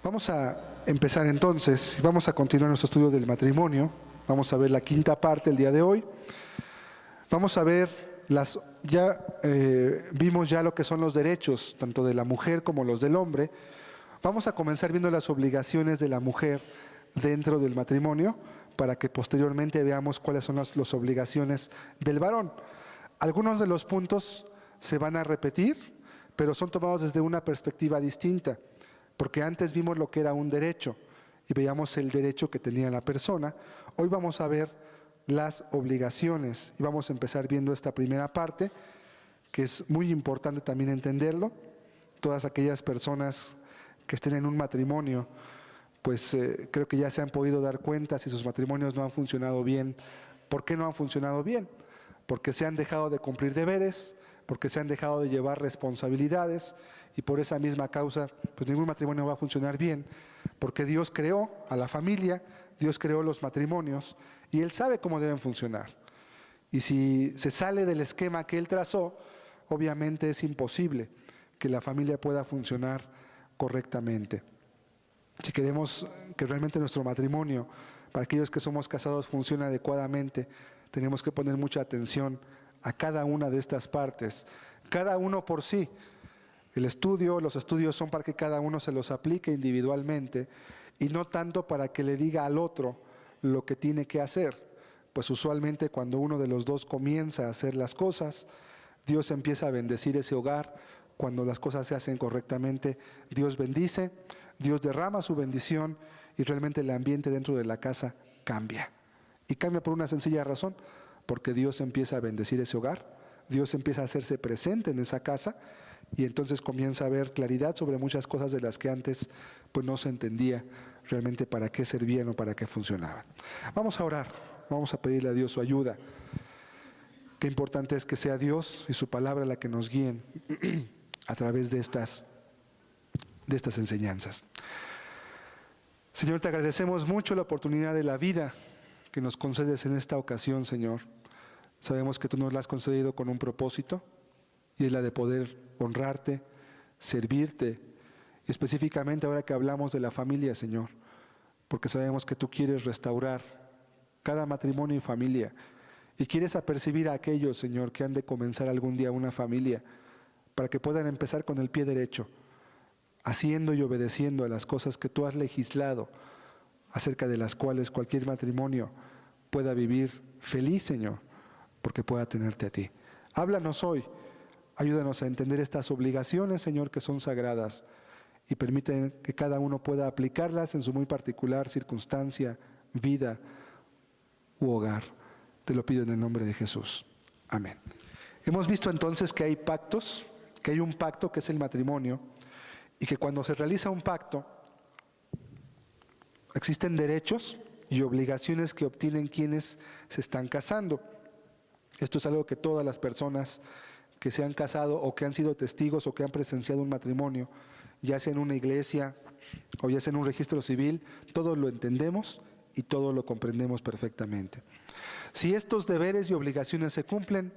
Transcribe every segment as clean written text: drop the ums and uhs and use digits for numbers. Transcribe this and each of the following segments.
Vamos a empezar entonces, vamos a continuar nuestro estudio del matrimonio. Vamos a ver la quinta parte el día de hoy. Vamos a ver vimos ya lo que son los derechos, tanto de la mujer como los del hombre. Vamos a comenzar viendo las obligaciones de la mujer dentro del matrimonio, para que posteriormente veamos cuáles son las obligaciones del varón. Algunos de los puntos se van a repetir, pero son tomados desde una perspectiva distinta. Porque antes vimos lo que era un derecho y veíamos el derecho que tenía la persona. Hoy vamos a ver las obligaciones y vamos a empezar viendo esta primera parte, que es muy importante también entenderlo. Todas aquellas personas que estén en un matrimonio, pues creo que ya se han podido dar cuenta si sus matrimonios no han funcionado bien. ¿Por qué no han funcionado bien? Porque se han dejado de cumplir deberes, porque se han dejado de llevar responsabilidades, y por esa misma causa pues ningún matrimonio va a funcionar bien, porque Dios creó a la familia, Dios creó los matrimonios y Él sabe cómo deben funcionar. Y si se sale del esquema que Él trazó, obviamente es imposible que la familia pueda funcionar correctamente. Si queremos que realmente nuestro matrimonio, para aquellos que somos casados, funcione adecuadamente, tenemos que poner mucha atención a cada una de estas partes, cada uno por sí. Los estudios son para que cada uno se los aplique individualmente y no tanto para que le diga al otro lo que tiene que hacer. Pues usualmente cuando uno de los dos comienza a hacer las cosas, Dios empieza a bendecir ese hogar. Cuando las cosas se hacen correctamente, Dios bendice, Dios derrama su bendición y realmente el ambiente dentro de la casa cambia. Y cambia por una sencilla razón, porque Dios empieza a bendecir ese hogar, Dios empieza a hacerse presente en esa casa y entonces comienza a haber claridad sobre muchas cosas de las que antes pues no se entendía realmente para qué servían o para qué funcionaban. Vamos a orar, vamos a pedirle a Dios su ayuda. Qué importante es que sea Dios y su palabra la que nos guíen a través de estas enseñanzas. Señor, te agradecemos mucho la oportunidad de la vida que nos concedes en esta ocasión, Señor. Sabemos que tú nos la has concedido con un propósito, y es la de poder honrarte, servirte, y específicamente ahora que hablamos de la familia, Señor, porque sabemos que tú quieres restaurar cada matrimonio y familia, y quieres apercibir a aquellos, Señor, que han de comenzar algún día una familia, para que puedan empezar con el pie derecho, haciendo y obedeciendo a las cosas que tú has legislado, acerca de las cuales cualquier matrimonio pueda vivir feliz, Señor, porque pueda tenerte a ti. Háblanos hoy, ayúdanos a entender estas obligaciones, Señor, que son sagradas, y permite que cada uno pueda aplicarlas en su muy particular circunstancia, vida u hogar. Te lo pido en el nombre de Jesús. Amén. Hemos visto entonces que hay pactos, que hay un pacto que es el matrimonio, y que cuando se realiza un pacto, existen derechos y obligaciones que obtienen quienes se están casando. Esto es algo que todas las personas que se han casado o que han sido testigos o que han presenciado un matrimonio, ya sea en una iglesia o ya sea en un registro civil, todos lo entendemos y todos lo comprendemos perfectamente. Si estos deberes y obligaciones se cumplen,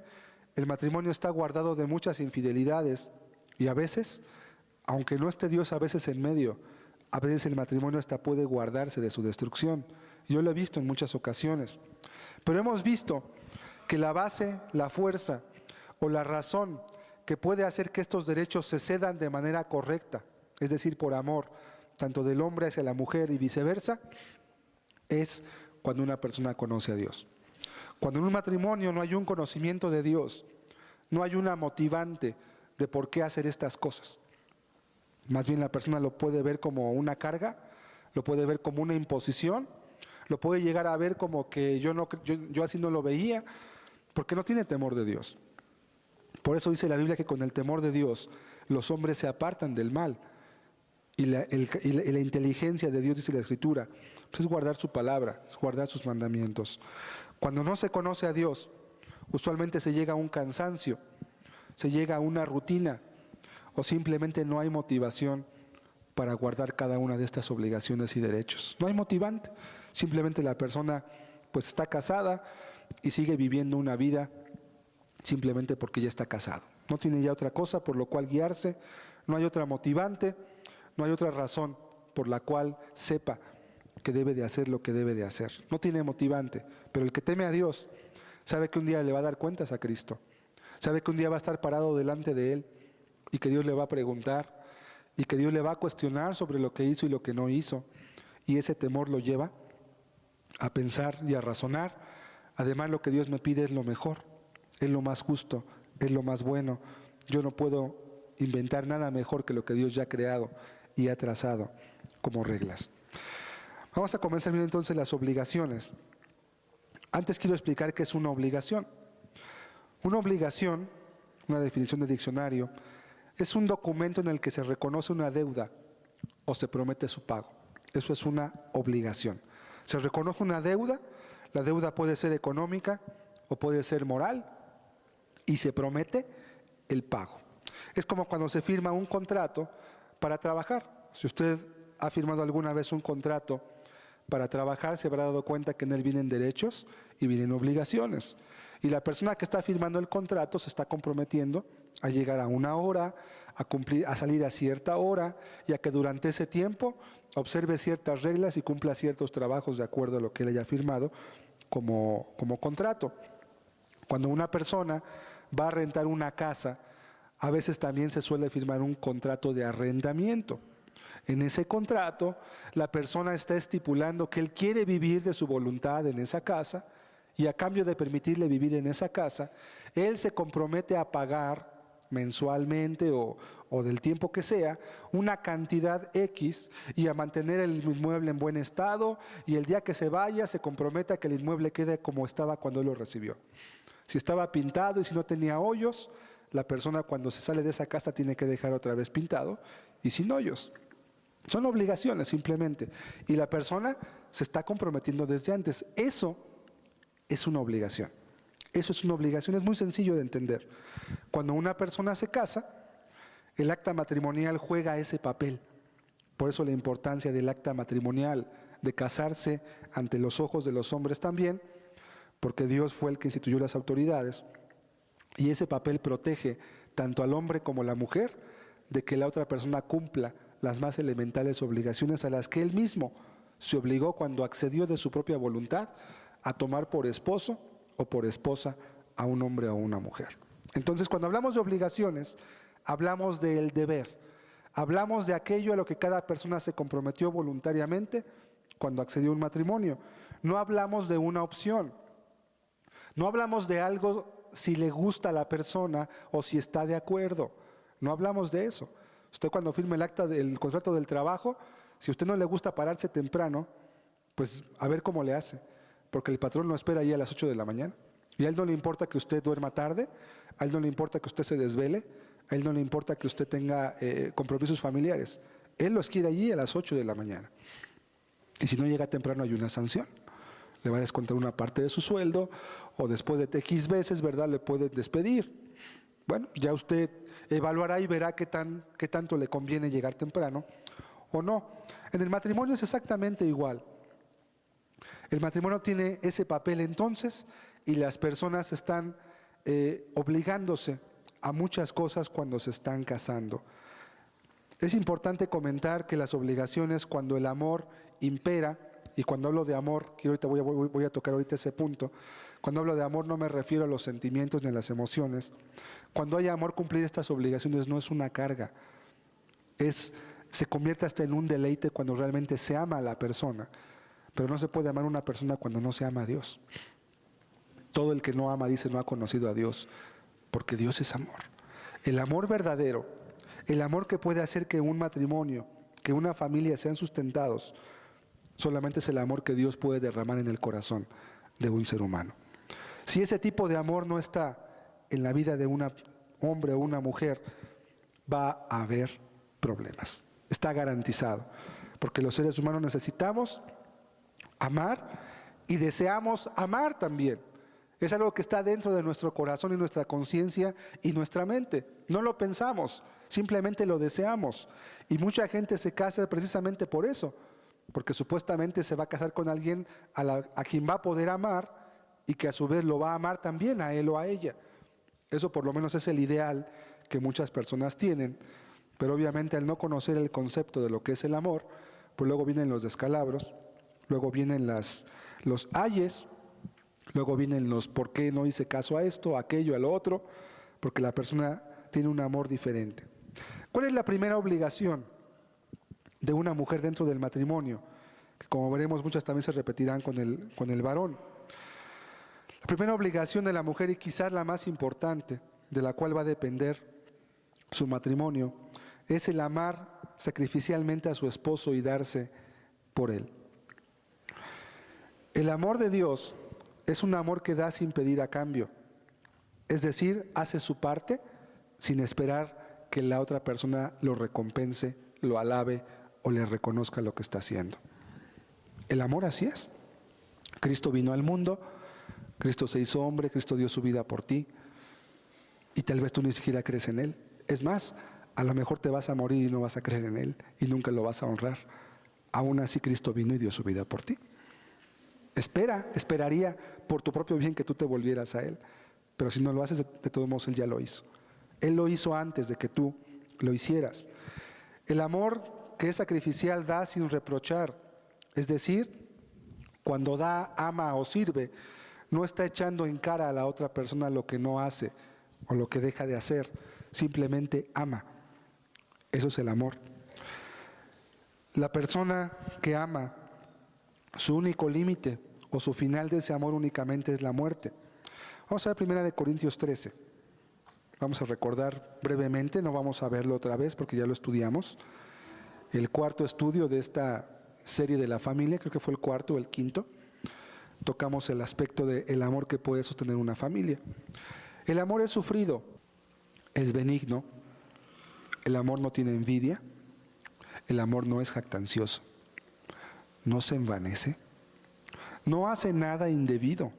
el matrimonio está guardado de muchas infidelidades y a veces, aunque no esté Dios a veces en medio, a veces el matrimonio hasta puede guardarse de su destrucción. Yo lo he visto en muchas ocasiones. Pero hemos visto que la base, la fuerza o la razón que puede hacer que estos derechos se cedan de manera correcta, es decir, por amor, tanto del hombre hacia la mujer y viceversa, es cuando una persona conoce a Dios. Cuando en un matrimonio no hay un conocimiento de Dios, no hay una motivante de por qué hacer estas cosas. Más bien la persona lo puede ver como una carga, lo puede ver como una imposición, lo puede llegar a ver como que yo así no lo veía, porque no tiene temor de Dios. Por eso dice la Biblia que con el temor de Dios los hombres se apartan del mal. Y la inteligencia de Dios, dice la Escritura, pues es guardar su palabra, es guardar sus mandamientos. Cuando no se conoce a Dios, usualmente se llega a un cansancio, se llega a una rutina, o simplemente no hay motivación para guardar cada una de estas obligaciones y derechos. No hay motivante, simplemente la persona pues está casada y sigue viviendo una vida simplemente porque ya está casado. No tiene ya otra cosa por lo cual guiarse, no hay otra motivante, no hay otra razón por la cual sepa que debe de hacer lo que debe de hacer. No tiene motivante, pero el que teme a Dios sabe que un día le va a dar cuentas a Cristo. Sabe que un día va a estar parado delante de Él y que Dios le va a preguntar y que Dios le va a cuestionar sobre lo que hizo y lo que no hizo. Y ese temor lo lleva a pensar y a razonar. Además, lo que Dios me pide es lo mejor, es lo más justo, es lo más bueno. Yo no puedo inventar nada mejor que lo que Dios ya ha creado y ha trazado como reglas. Vamos a comenzar viendo entonces las obligaciones. Antes quiero explicar qué es una obligación. Una obligación, una definición de diccionario, es un documento en el que se reconoce una deuda o se promete su pago. Eso es una obligación. Se reconoce una deuda, la deuda puede ser económica o puede ser moral, y se promete el pago. Es como cuando se firma un contrato para trabajar. Si usted ha firmado alguna vez un contrato para trabajar, se habrá dado cuenta que en él vienen derechos y vienen obligaciones. Y la persona que está firmando el contrato se está comprometiendo a llegar a una hora, a salir a cierta hora, y a que durante ese tiempo observe ciertas reglas y cumpla ciertos trabajos de acuerdo a lo que él haya firmado como contrato. Cuando una persona va a rentar una casa, a veces también se suele firmar un contrato de arrendamiento. En ese contrato, la persona está estipulando que él quiere vivir de su voluntad en esa casa, y a cambio de permitirle vivir en esa casa, él se compromete a pagar mensualmente o del tiempo que sea, una cantidad X, y a mantener el inmueble en buen estado, y el día que se vaya se compromete a que el inmueble quede como estaba cuando él lo recibió. Si estaba pintado y si no tenía hoyos, la persona cuando se sale de esa casa tiene que dejar otra vez pintado y sin hoyos. Son obligaciones simplemente, y la persona se está comprometiendo desde antes. Eso es una obligación. Eso es una obligación, es muy sencillo de entender. Cuando una persona se casa, el acta matrimonial juega ese papel. Por eso la importancia del acta matrimonial, de casarse ante los ojos de los hombres también, porque Dios fue el que instituyó las autoridades, y ese papel protege tanto al hombre como a la mujer de que la otra persona cumpla las más elementales obligaciones a las que él mismo se obligó cuando accedió de su propia voluntad a tomar por esposo o por esposa a un hombre o a una mujer. Entonces, cuando hablamos de obligaciones, hablamos del deber, hablamos de aquello a lo que cada persona se comprometió voluntariamente cuando accedió a un matrimonio. No hablamos de una opción, no hablamos de algo si le gusta a la persona o si está de acuerdo, no hablamos de eso. Usted cuando firma el acta del contrato del trabajo, si a usted no le gusta pararse temprano, pues a ver cómo le hace. Porque el patrón lo espera ahí a las 8 de la mañana. Y a él no le importa que usted duerma tarde, a él no le importa que usted se desvele, a él no le importa que usted tenga compromisos familiares. Él los quiere allí a las 8 de la mañana. Y si no llega temprano hay una sanción. Le va a descontar una parte de su sueldo, o después de X veces, ¿verdad?, le puede despedir. Bueno, ya usted evaluará y verá qué tanto le conviene llegar temprano o no. En el matrimonio es exactamente igual. El matrimonio tiene ese papel entonces, y las personas están obligándose a muchas cosas cuando se están casando. Es importante comentar que las obligaciones, cuando el amor impera, y cuando hablo de amor, que ahorita voy a tocar ahorita ese punto, cuando hablo de amor no me refiero a los sentimientos ni a las emociones. Cuando hay amor, cumplir estas obligaciones no es una carga, se convierte hasta en un deleite cuando realmente se ama a la persona. Pero no se puede amar a una persona cuando no se ama a Dios. Todo el que no ama, dice, no ha conocido a Dios, porque Dios es amor. El amor verdadero, el amor que puede hacer que un matrimonio, que una familia sean sustentados, solamente es el amor que Dios puede derramar en el corazón de un ser humano. Si ese tipo de amor no está en la vida de un hombre o una mujer, va a haber problemas. Está garantizado, porque los seres humanos necesitamos amar y deseamos amar también. Es algo que está dentro de nuestro corazón y nuestra conciencia y nuestra mente. No lo pensamos, simplemente lo deseamos. Y mucha gente se casa precisamente por eso, porque supuestamente se va a casar con alguien a quien va a poder amar, y que a su vez lo va a amar también a él o a ella. Eso por lo menos es el ideal que muchas personas tienen, pero obviamente al no conocer el concepto de lo que es el amor, pues luego vienen los descalabros, luego vienen los ayes, luego vienen los por qué no hice caso a esto, a aquello, a lo otro, porque la persona tiene un amor diferente. ¿Cuál es la primera obligación de una mujer dentro del matrimonio? Que como veremos muchas también se repetirán con el varón. La primera obligación de la mujer, y quizás la más importante, de la cual va a depender su matrimonio, es el amar sacrificialmente a su esposo y darse por él. El amor de Dios es un amor que da sin pedir a cambio. Es decir, hace su parte sin esperar que la otra persona lo recompense, lo alabe o le reconozca lo que está haciendo. El amor así es. Cristo vino al mundo, Cristo se hizo hombre, Cristo dio su vida por ti y tal vez tú ni siquiera crees en Él. Es más, a lo mejor te vas a morir y no vas a creer en Él y nunca lo vas a honrar. Aún así Cristo vino y dio su vida por ti. Esperaría por tu propio bien que tú te volvieras a Él. Pero si no lo haces, de todos modos Él ya lo hizo. Él lo hizo antes de que tú lo hicieras. El amor que es sacrificial da sin reprochar. Es decir, cuando da, ama o sirve, no está echando en cara a la otra persona lo que no hace o lo que deja de hacer. Simplemente ama. Eso es el amor. La persona que ama, su único límite o su final de ese amor únicamente es la muerte. Vamos a ver 1 Corintios 13. Vamos a recordar brevemente, no vamos a verlo otra vez porque ya lo estudiamos. El cuarto estudio de esta serie de la familia, creo que fue el cuarto o el quinto, tocamos el aspecto del amor que puede sostener una familia. El amor es sufrido, es benigno, el amor no tiene envidia, el amor no es jactancioso, no se envanece, no hace nada indebido,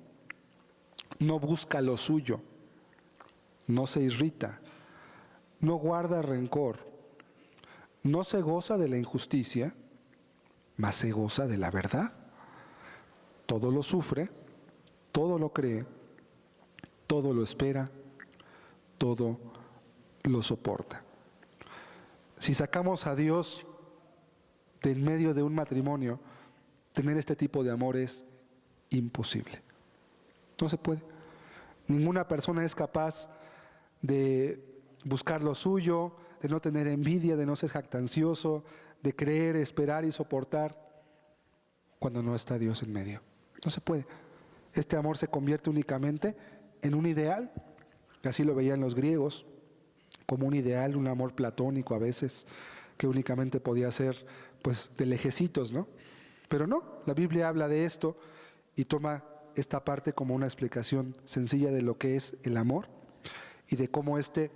no busca lo suyo, no se irrita, no guarda rencor, no se goza de la injusticia, mas se goza de la verdad. Todo lo sufre, todo lo cree, todo lo espera, todo lo soporta. Si sacamos a Dios de en medio de un matrimonio, tener este tipo de amor es imposible. No se puede. Ninguna persona es capaz de buscar lo suyo, de no tener envidia, de no ser jactancioso, de creer, esperar y soportar cuando no está Dios en medio. No se puede. Este amor se convierte únicamente en un ideal, y así lo veían los griegos, como un ideal, un amor platónico a veces, que únicamente podía ser pues de lejecitos, ¿no? Pero no, la Biblia habla de esto y toma esta parte como una explicación sencilla de lo que es el amor y de cómo éste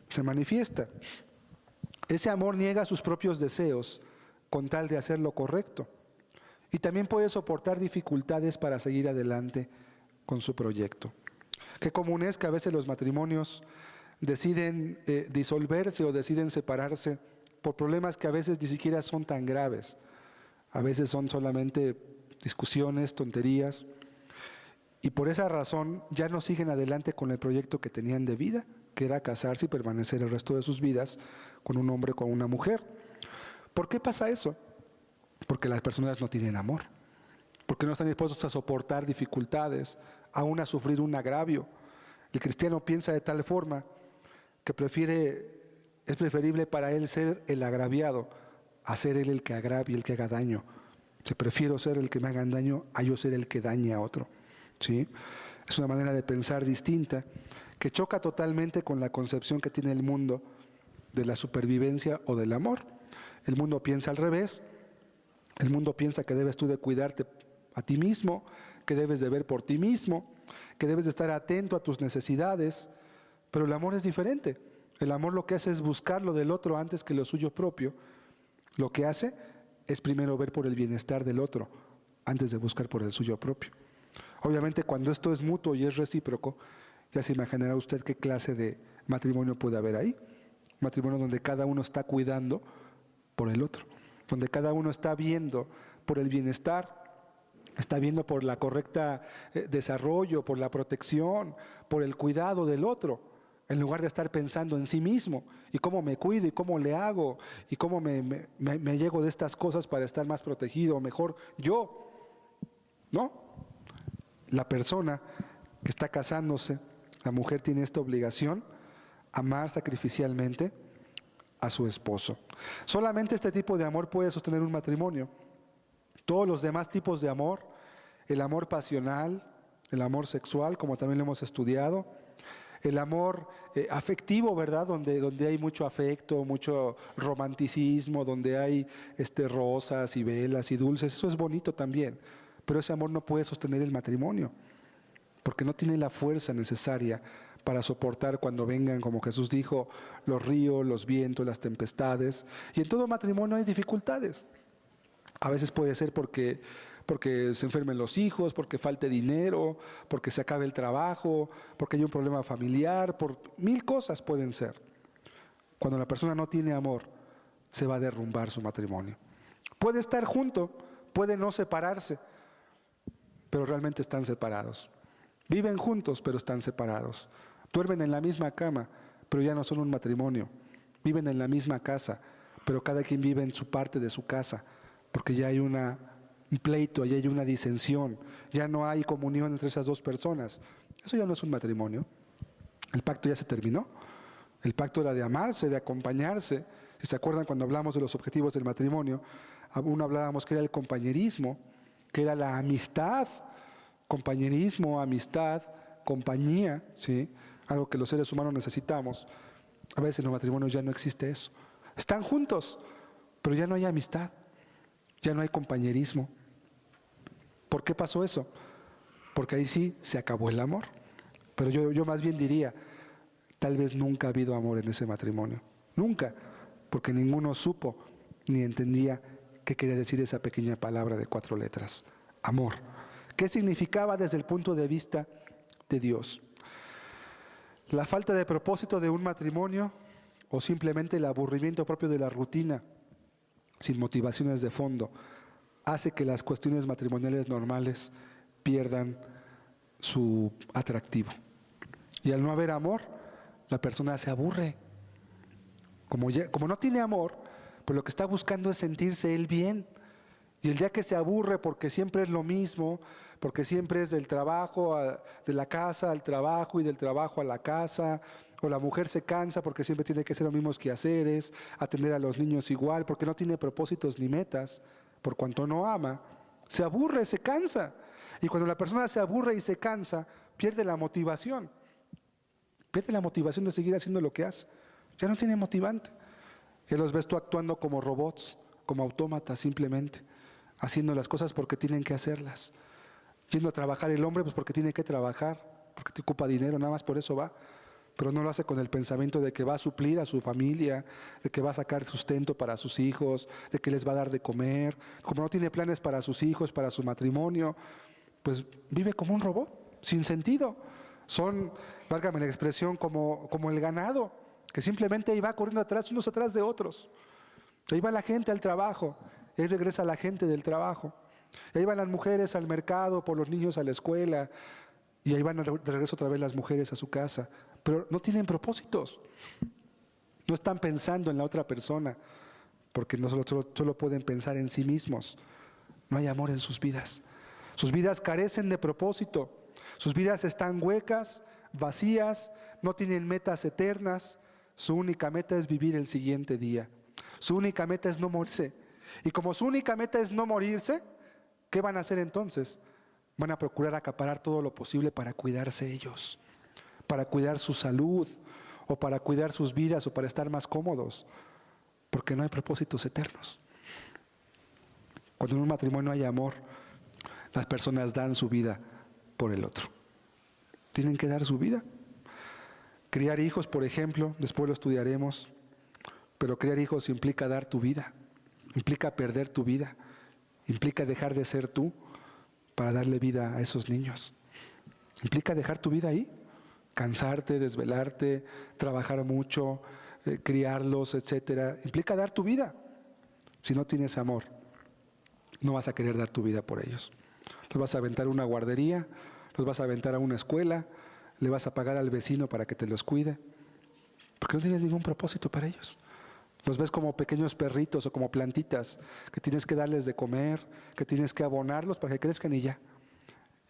se manifiesta. Ese amor niega sus propios deseos con tal de hacer lo correcto y también puede soportar dificultades para seguir adelante con su proyecto. Qué común es que a veces los matrimonios deciden disolverse o deciden separarse por problemas que a veces ni siquiera son tan graves. A veces son solamente discusiones, tonterías, y por esa razón ya no siguen adelante con el proyecto que tenían de vida, que era casarse y permanecer el resto de sus vidas con un hombre o con una mujer. ¿Por qué pasa eso? Porque las personas no tienen amor, porque no están dispuestos a soportar dificultades, aún a sufrir un agravio. El cristiano piensa de tal forma que es preferible para él ser el agraviado a ser él el que agravie, el que haga daño. Que prefiero ser el que me haga daño a yo ser el que dañe a otro. ¿Sí? Es una manera de pensar distinta que choca totalmente con la concepción que tiene el mundo de la supervivencia o del amor. El mundo piensa al revés. El mundo piensa que debes tú de cuidarte a ti mismo, que debes de ver por ti mismo, que debes de estar atento a tus necesidades, pero el amor es diferente. El amor lo que hace es buscar lo del otro antes que lo suyo propio. Lo que hace es primero ver por el bienestar del otro antes de buscar por el suyo propio. Obviamente cuando esto es mutuo y es recíproco, ya se imaginará usted qué clase de matrimonio puede haber ahí. Un matrimonio donde cada uno está cuidando por el otro, donde cada uno está viendo por el bienestar, está viendo por la correcta desarrollo, por la protección, por el cuidado del otro, en lugar de estar pensando en sí mismo y cómo me cuido y cómo le hago y cómo me llego de estas cosas para estar más protegido, mejor yo, ¿no? La persona que está casándose, la mujer tiene esta obligación, amar sacrificialmente a su esposo. Solamente este tipo de amor puede sostener un matrimonio. Todos los demás tipos de amor, el amor pasional, el amor sexual, como también lo hemos estudiado, el amor afectivo, ¿verdad? Donde hay mucho afecto, mucho romanticismo, donde hay rosas y velas y dulces, eso es bonito también, pero ese amor no puede sostener el matrimonio, porque no tiene la fuerza necesaria para soportar cuando vengan, como Jesús dijo, los ríos, los vientos, las tempestades. Y en todo matrimonio hay dificultades. A veces puede ser porque se enfermen los hijos, porque falte dinero, porque se acabe el trabajo, porque hay un problema familiar, por 1000 cosas pueden ser. Cuando la persona no tiene amor, se va a derrumbar su matrimonio. Puede estar junto, puede no separarse, pero realmente están separados. Viven juntos, pero están separados. Duermen en la misma cama, pero ya no son un matrimonio. Viven en la misma casa, pero cada quien vive en su parte de su casa, porque ya hay un pleito, ya hay una disensión, ya no hay comunión entre esas dos personas. Eso ya no es un matrimonio. El pacto ya se terminó. El pacto era de amarse, de acompañarse. Si se acuerdan cuando hablamos de los objetivos del matrimonio, aún hablábamos que era el compañerismo, que era la amistad, compañerismo, amistad, compañía, ¿sí? Algo que los seres humanos necesitamos. A veces en los matrimonios ya no existe eso. Están juntos, pero ya no hay amistad, ya no hay compañerismo. ¿Por qué pasó eso? Porque ahí sí se acabó el amor. Pero yo más bien diría, tal vez nunca ha habido amor en ese matrimonio. Nunca, porque ninguno supo ni entendía qué quería decir esa pequeña palabra de 4 letras, amor. ¿Qué significaba desde el punto de vista de Dios? La falta de propósito de un matrimonio o simplemente el aburrimiento propio de la rutina, sin motivaciones de fondo, hace que las cuestiones matrimoniales normales pierdan su atractivo. Y al no haber amor, la persona se aburre. Como no tiene amor, pues lo que está buscando es sentirse él bien. Y el día que se aburre porque siempre es lo mismo, porque siempre es del trabajo, de la casa al trabajo y del trabajo a la casa, o la mujer se cansa porque siempre tiene que hacer los mismos quehaceres, atender a los niños igual, porque no tiene propósitos ni metas, por cuanto no ama, se aburre, se cansa. Y cuando la persona se aburre y se cansa, pierde la motivación de seguir haciendo lo que hace. Ya no tiene motivante. Ya los ves tú actuando como robots, como autómatas simplemente, haciendo las cosas porque tienen que hacerlas. Yendo a trabajar el hombre, pues porque tiene que trabajar, porque te ocupa dinero, nada más por eso va. Pero no lo hace con el pensamiento de que va a suplir a su familia, de que va a sacar sustento para sus hijos, de que les va a dar de comer. Como no tiene planes para sus hijos, para su matrimonio, pues vive como un robot, sin sentido. Son, válgame la expresión, como el ganado, que simplemente ahí va corriendo atrás, unos atrás de otros. Ahí va la gente al trabajo, ahí regresa la gente del trabajo. Ahí van las mujeres al mercado, por los niños a la escuela, y ahí van de regreso otra vez las mujeres a su casa. Pero no tienen propósitos. No están pensando en la otra persona, porque no solo pueden pensar en sí mismos. No hay amor en sus vidas. Sus vidas carecen de propósito. Sus vidas están huecas, vacías, no tienen metas eternas. Su única meta es vivir el siguiente día. Su única meta es no morirse. Y como su única meta es no morirse, ¿qué van a hacer entonces? Van a procurar acaparar todo lo posible para cuidarse ellos, para cuidar su salud, o para cuidar sus vidas, o para estar más cómodos, porque no hay propósitos eternos. Cuando en un matrimonio hay amor, las personas dan su vida por el otro. Tienen que dar su vida. Criar hijos, por ejemplo, después lo estudiaremos, pero criar hijos implica dar tu vida, implica perder tu vida, implica dejar de ser tú para darle vida a esos niños. Implica dejar tu vida ahí, cansarte, desvelarte, trabajar mucho, criarlos, etcétera. Implica dar tu vida. Si no tienes amor, no vas a querer dar tu vida por ellos. Los vas a aventar a una guardería, los vas a aventar a una escuela, le vas a pagar al vecino para que te los cuide. porque no tienes ningún propósito para ellos. Los ves como pequeños perritos o como plantitas que tienes que darles de comer, que tienes que abonarlos para que crezcan y ya.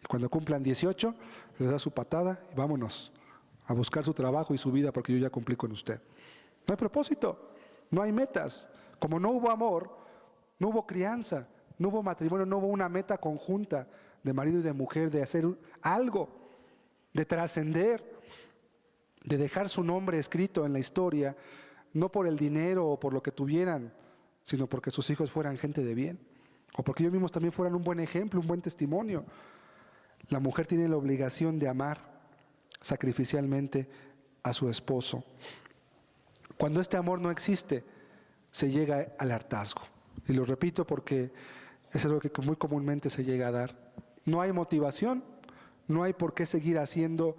Y cuando cumplan 18, les das su patada y vámonos a buscar su trabajo y su vida porque yo ya cumplí con usted. No hay propósito, no hay metas. Como no hubo amor, no hubo crianza, no hubo matrimonio, no hubo una meta conjunta de marido y de mujer, de hacer algo, de trascender, de dejar su nombre escrito en la historia, no por el dinero o por lo que tuvieran, sino porque sus hijos fueran gente de bien, o porque ellos mismos también fueran un buen ejemplo, un buen testimonio. La mujer tiene la obligación de amar sacrificialmente a su esposo. Cuando este amor no existe, se llega al hartazgo. Y lo repito porque es algo que muy comúnmente se llega a dar. No hay motivación, no hay por qué seguir haciendo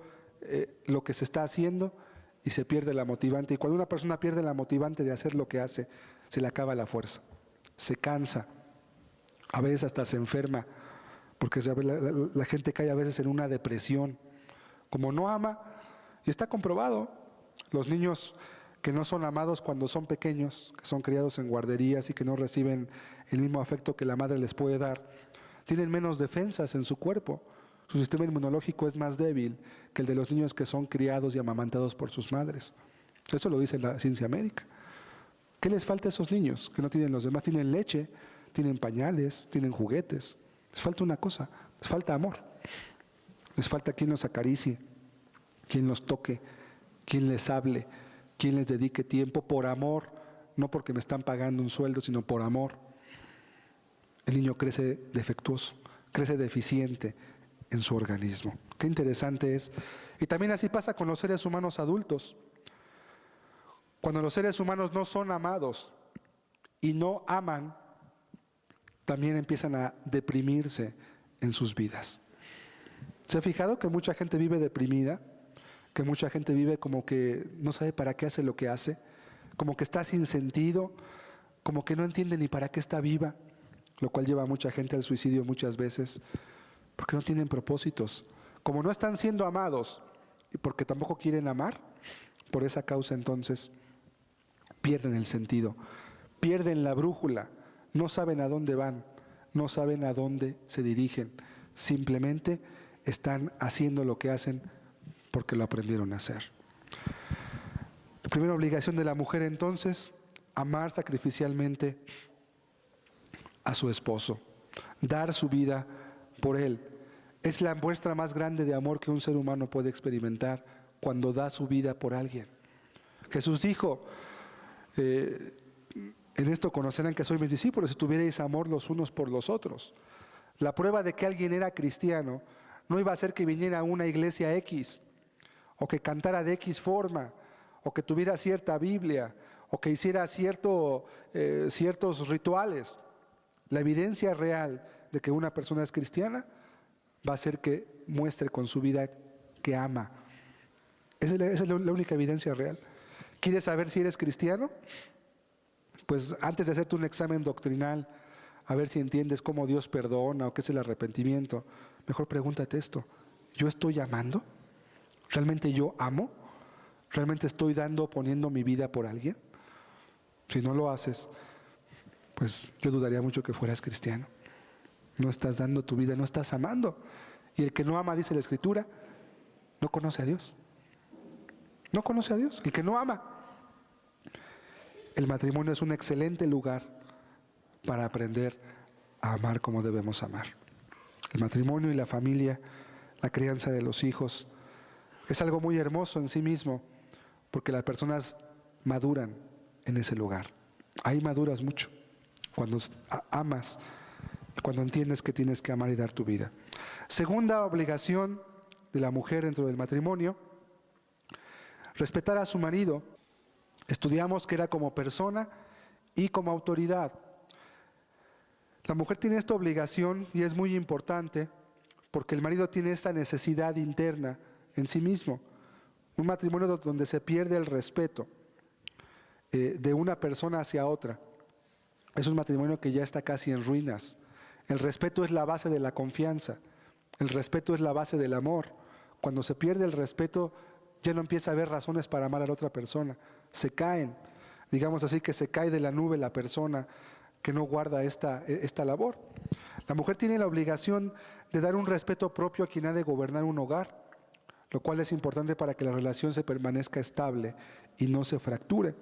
lo que se está haciendo y se pierde la motivante. Y cuando una persona pierde la motivante de hacer lo que hace, se le acaba la fuerza, se cansa, a veces hasta se enferma, porque la gente cae a veces en una depresión. Como no ama, y está comprobado, los niños que no son amados cuando son pequeños, que son criados en guarderías y que no reciben el mismo afecto que la madre les puede dar, tienen menos defensas en su cuerpo. Su sistema inmunológico es más débil que el de los niños que son criados y amamantados por sus madres. Eso lo dice la ciencia médica. ¿Qué les falta a esos niños que no tienen los demás? Tienen leche, tienen pañales, tienen juguetes. Les falta una cosa, les falta amor. Les falta quien los acaricie, quien los toque, quien les hable, quien les dedique tiempo por amor, no porque me están pagando un sueldo, sino por amor. El niño crece defectuoso, crece deficiente en su organismo. Qué interesante es. Y también así pasa con los seres humanos adultos. Cuando los seres humanos no son amados y no aman, también empiezan a deprimirse en sus vidas. ¿Se ha fijado que mucha gente vive deprimida? Que mucha gente vive como que no sabe para qué hace lo que hace, como que está sin sentido, como que no entiende ni para qué está viva, lo cual lleva a mucha gente al suicidio muchas veces, porque no tienen propósitos. Como no están siendo amados y porque tampoco quieren amar, por esa causa entonces pierden el sentido, pierden la brújula, no saben a dónde van, no saben a dónde se dirigen, simplemente están haciendo lo que hacen porque lo aprendieron a hacer. La primera obligación de la mujer entonces, amar sacrificialmente a su esposo, dar su vida por él. Es la muestra más grande de amor que un ser humano puede experimentar cuando da su vida por alguien. Jesús dijo, en esto conocerán que soy mis discípulos si tuvierais amor los unos por los otros. La prueba de que alguien era cristiano no iba a ser que viniera a una iglesia X, o que cantara de X forma, o que tuviera cierta Biblia, o que hiciera ciertos rituales. La evidencia real de que una persona es cristiana va a ser que muestre con su vida que ama. Esa es la única evidencia real. ¿Quieres saber si eres cristiano? Pues antes de hacerte un examen doctrinal, a ver si entiendes cómo Dios perdona o qué es el arrepentimiento, mejor pregúntate esto: ¿yo estoy amando? ¿Realmente yo amo? ¿Realmente estoy poniendo mi vida por alguien? Si no lo haces, pues yo dudaría mucho que fueras cristiano. No estás dando tu vida, no estás amando. Y el que no ama, dice la Escritura, no conoce a Dios. No conoce a Dios, el que no ama. El matrimonio es un excelente lugar para aprender a amar como debemos amar. El matrimonio y la familia, la crianza de los hijos, es algo muy hermoso en sí mismo, porque las personas maduran en ese lugar. Ahí maduras mucho, cuando amas, cuando entiendes que tienes que amar y dar tu vida. Segunda obligación de la mujer dentro del matrimonio: respetar a su marido. Estudiamos que era como persona y como autoridad. La mujer tiene esta obligación y es muy importante porque el marido tiene esta necesidad interna en sí mismo. Un matrimonio donde se pierde el respeto de una persona hacia otra es un matrimonio que ya está casi en ruinas. El respeto es la base de la confianza. El respeto es la base del amor. Cuando se pierde el respeto, ya no empieza a haber razones para amar a la otra persona. Se caen, digamos así, que se cae de la nube la persona que no guarda esta labor. La mujer tiene la obligación de dar un respeto propio a quien ha de gobernar un hogar, lo cual es importante para que la relación se permanezca estable y no se fracture.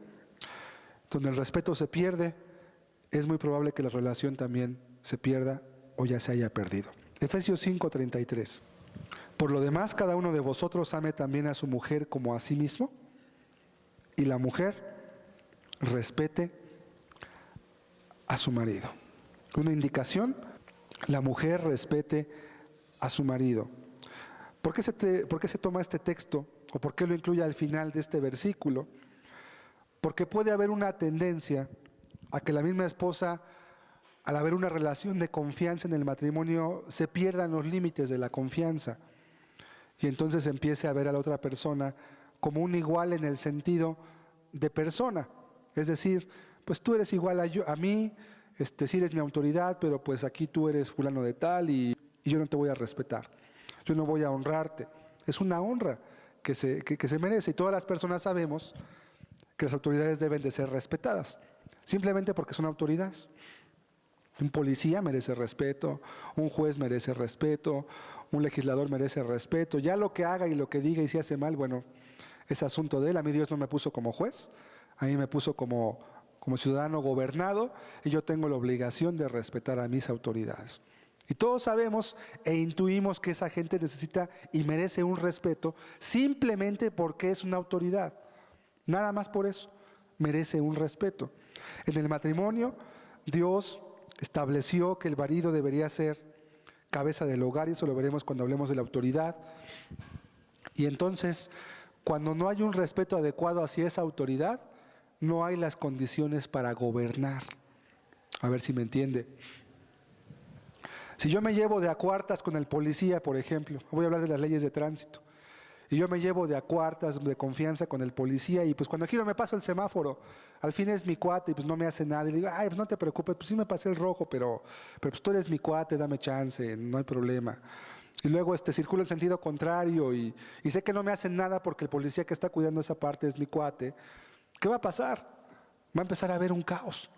Donde el respeto se pierde, es muy probable que la relación también se pierda o ya se haya perdido. Efesios 5:33. Por lo demás, cada uno de vosotros ame también a su mujer como a sí mismo, y la mujer respete a su marido. Una indicación: la mujer respete a su marido. ¿Por qué se toma este texto o por qué lo incluye al final de este versículo? Porque puede haber una tendencia a que la misma esposa, al haber una relación de confianza en el matrimonio, se pierdan los límites de la confianza y entonces empiece a ver a la otra persona como un igual en el sentido de persona. Es decir, pues tú eres igual a mí, sí eres mi autoridad, pero pues aquí tú eres fulano de tal y yo no te voy a respetar, yo no voy a honrarte. Es una honra que se merece, y todas las personas sabemos que las autoridades deben de ser respetadas, simplemente porque son autoridades. Un policía merece respeto, un juez merece respeto, un legislador merece respeto. Ya lo que haga y lo que diga, y si hace mal, bueno, es asunto de él. A mí Dios no me puso como juez, a mí me puso como ciudadano gobernado, y yo tengo la obligación de respetar a mis autoridades. Y todos sabemos e intuimos que esa gente necesita y merece un respeto simplemente porque es una autoridad. Nada más por eso merece un respeto. En el matrimonio, Dios estableció que el marido debería ser cabeza del hogar, y eso lo veremos cuando hablemos de la autoridad. Y entonces, cuando no hay un respeto adecuado hacia esa autoridad, no hay las condiciones para gobernar. A ver si me entiende. Si yo me llevo de a cuartas con el policía, por ejemplo, voy a hablar de las leyes de tránsito, y yo me llevo de a cuartas, de confianza con el policía, y pues cuando giro me paso el semáforo, al fin es mi cuate y pues no me hace nada, y le digo, ay, pues no te preocupes, pues sí me pasé el rojo, pero pues tú eres mi cuate, dame chance, no hay problema. Y luego circulo en sentido contrario y sé que no me hacen nada porque el policía que está cuidando esa parte es mi cuate. ¿Qué va a pasar? Va a empezar a haber un caos,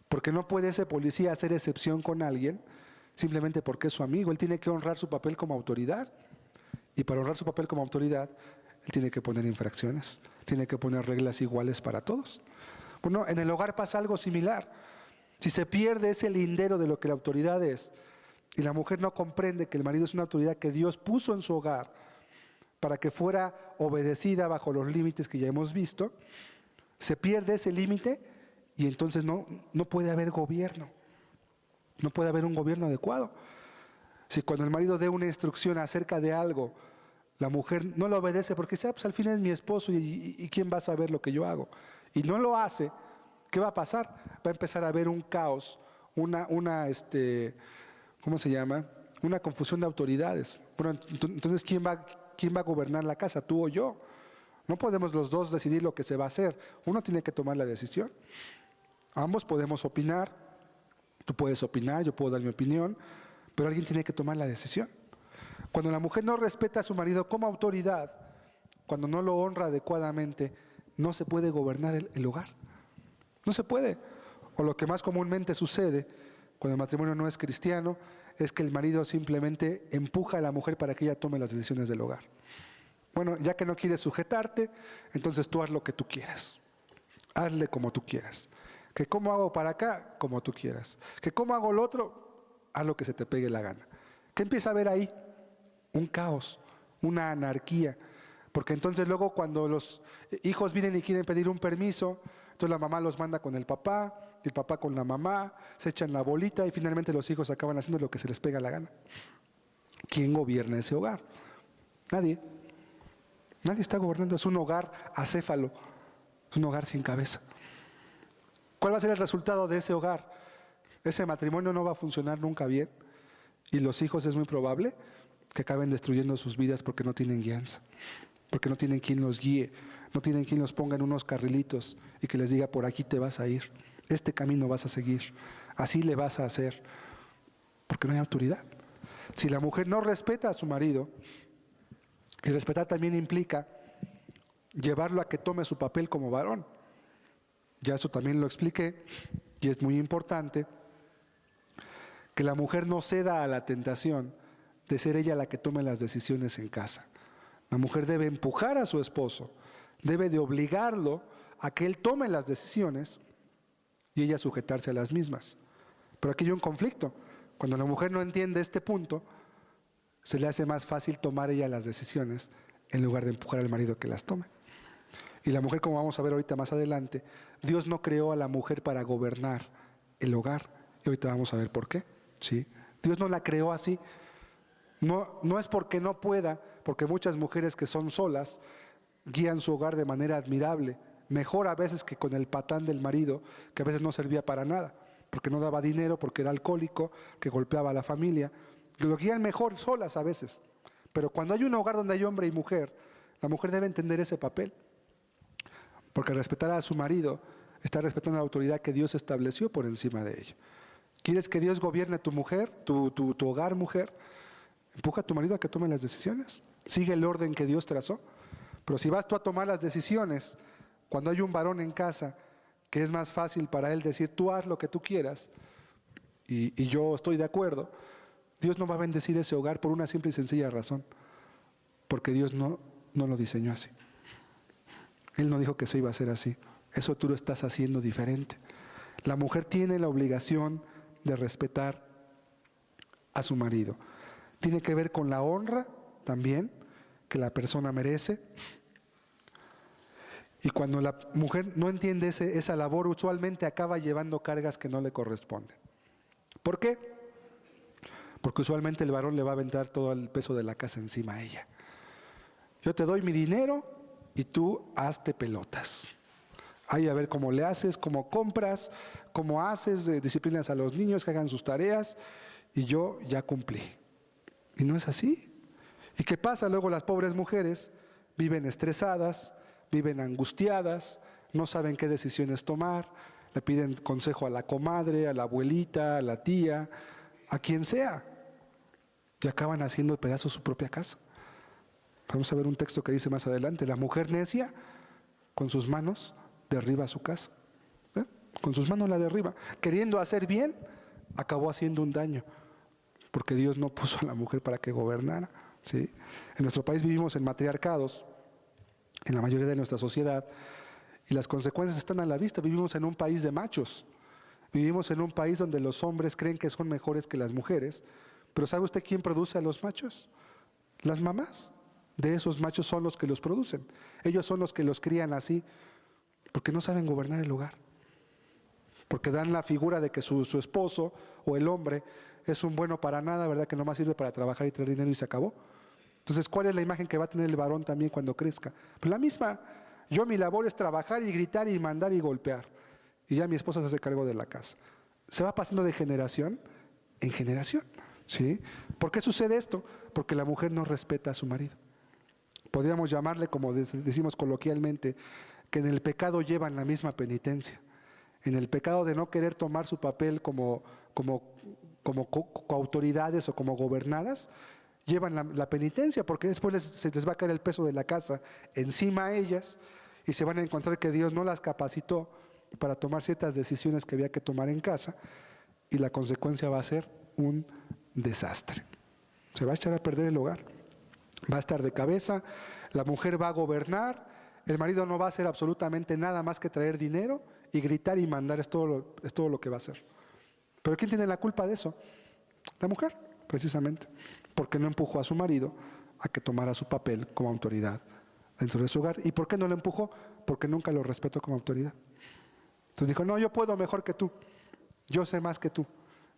porque no puede ese policía hacer excepción con alguien simplemente porque es su amigo. Él tiene que honrar su papel como autoridad. Y para honrar su papel como autoridad, él tiene que poner infracciones, tiene que poner reglas iguales para todos. Bueno, en el hogar pasa algo similar. Si se pierde ese lindero de lo que la autoridad es, y la mujer no comprende que el marido es una autoridad que Dios puso en su hogar para que fuera obedecida bajo los límites que ya hemos visto, se pierde ese límite y entonces no puede haber gobierno, no puede haber un gobierno adecuado. Si cuando el marido dé una instrucción acerca de algo, la mujer no lo obedece porque dice, pues al fin es mi esposo y ¿quién va a saber lo que yo hago? Y no lo hace, ¿qué va a pasar? Va a empezar a haber un caos, ¿cómo se llama? Una confusión de autoridades. Bueno, entonces ¿quién va a gobernar la casa, tú o yo? No podemos los dos decidir lo que se va a hacer. Uno tiene que tomar la decisión. Ambos podemos opinar, tú puedes opinar, yo puedo dar mi opinión, pero alguien tiene que tomar la decisión. Cuando la mujer no respeta a su marido como autoridad, cuando no lo honra adecuadamente, no se puede gobernar el hogar. No se puede. O lo que más comúnmente sucede cuando el matrimonio no es cristiano, es que el marido simplemente empuja a la mujer para que ella tome las decisiones del hogar. Bueno, ya que no quieres sujetarte, entonces tú haz lo que tú quieras. Hazle como tú quieras. Que cómo hago para acá, como tú quieras. Que cómo hago lo otro, haz lo que se te pegue la gana. ¿Qué empieza a haber ahí? Un caos, una anarquía. Porque entonces luego cuando los hijos vienen y quieren pedir un permiso, entonces la mamá los manda con el papá, el papá con la mamá, se echan la bolita y finalmente los hijos acaban haciendo lo que se les pega la gana. ¿Quién gobierna ese hogar? Nadie. Nadie está gobernando. Es un hogar acéfalo, es un hogar sin cabeza. ¿Cuál va a ser el resultado de ese hogar? Ese matrimonio no va a funcionar nunca bien y los hijos es muy probable que acaben destruyendo sus vidas porque no tienen guianza, porque no tienen quien los guíe, no tienen quien los ponga en unos carrilitos y que les diga por aquí te vas a ir, este camino vas a seguir, así le vas a hacer, porque no hay autoridad. Si la mujer no respeta a su marido, y respetar también implica llevarlo a que tome su papel como varón. Ya eso también lo expliqué, y es muy importante que la mujer no ceda a la tentación de ser ella la que tome las decisiones en casa. La mujer debe empujar a su esposo, debe de obligarlo a que él tome las decisiones y ella sujetarse a las mismas. Pero aquí hay un conflicto. Cuando la mujer no entiende este punto, se le hace más fácil tomar ella las decisiones en lugar de empujar al marido que las tome. Y la mujer, como vamos a ver ahorita más adelante, Dios no creó a la mujer para gobernar el hogar. Y ahorita vamos a ver por qué. ¿Sí? Dios no la creó así. No es porque no pueda, porque muchas mujeres que son solas guían su hogar de manera admirable, mejor a veces que con el patán del marido, que a veces no servía para nada, porque no daba dinero, porque era alcohólico, que golpeaba a la familia. Lo guían mejor solas a veces. Pero cuando hay un hogar donde hay hombre y mujer, la mujer debe entender ese papel. Porque al respetar a su marido, está respetando la autoridad que Dios estableció por encima de ella. ¿Quieres que Dios gobierne tu mujer, tu hogar, mujer? Empuja a tu marido a que tome las decisiones. Sigue el orden que Dios trazó. Pero si vas tú a tomar las decisiones, cuando hay un varón en casa, que es más fácil para él decir, tú haz lo que tú quieras, y yo estoy de acuerdo, Dios no va a bendecir ese hogar por una simple y sencilla razón. Porque Dios no lo diseñó así. Él no dijo que se iba a hacer así. Eso tú lo estás haciendo diferente. La mujer tiene la obligación de respetar a su marido. Tiene que ver con la honra también que la persona merece. Y cuando la mujer no entiende esa labor, usualmente acaba llevando cargas que no le corresponden. ¿Por qué? Porque usualmente el varón le va a aventar todo el peso de la casa encima a ella. Yo te doy mi dinero y tú hazte pelotas. Ahí a ver cómo le haces, cómo compras, cómo haces, disciplinas a los niños que hagan sus tareas, y yo ya cumplí. Y no es así. ¿Y qué pasa? Luego las pobres mujeres viven estresadas, viven angustiadas, no saben qué decisiones tomar, le piden consejo a la comadre, a la abuelita, a la tía, a quien sea, y acaban haciendo pedazos su propia casa. Vamos a ver un texto que dice más adelante, la mujer necia con sus manos derriba su casa. Con sus manos la derriba. Queriendo hacer bien, acabó haciendo un daño, porque Dios no puso a la mujer para que gobernara. ¿Sí? En nuestro país vivimos en matriarcados, en la mayoría de nuestra sociedad, y las consecuencias están a la vista. Vivimos en un país de machos. Vivimos en un país donde los hombres creen que son mejores que las mujeres. Pero ¿sabe usted quién produce a los machos? Las mamás de esos machos son los que los producen. Ellos son los que los crían así, porque no saben gobernar el hogar. Porque dan la figura de que su esposo o el hombre es un bueno para nada, ¿verdad? Que nomás sirve para trabajar y traer dinero y se acabó. Entonces, ¿cuál es la imagen que va a tener el varón también cuando crezca? Pues la misma. Yo mi labor es trabajar y gritar y mandar y golpear. Y ya mi esposa se hace cargo de la casa. Se va pasando de generación en generación. ¿Sí? ¿Por qué sucede esto? Porque la mujer no respeta a su marido. Podríamos llamarle, como decimos coloquialmente, que en el pecado llevan la misma penitencia. En el pecado de no querer tomar su papel como coautoridades o como gobernadas, llevan la penitencia, porque después se les va a caer el peso de la casa encima a ellas y se van a encontrar que Dios no las capacitó para tomar ciertas decisiones que había que tomar en casa, y la consecuencia va a ser un desastre. Se va a echar a perder el hogar, va a estar de cabeza, la mujer va a gobernar, el marido no va a hacer absolutamente nada más que traer dinero y gritar y mandar, es todo lo que va a hacer. ¿Pero quién tiene la culpa de eso? La mujer, precisamente, porque no empujó a su marido a que tomara su papel como autoridad dentro de su hogar. ¿Y por qué no lo empujó? Porque nunca lo respetó como autoridad. Entonces dijo, no, yo puedo mejor que tú, yo sé más que tú,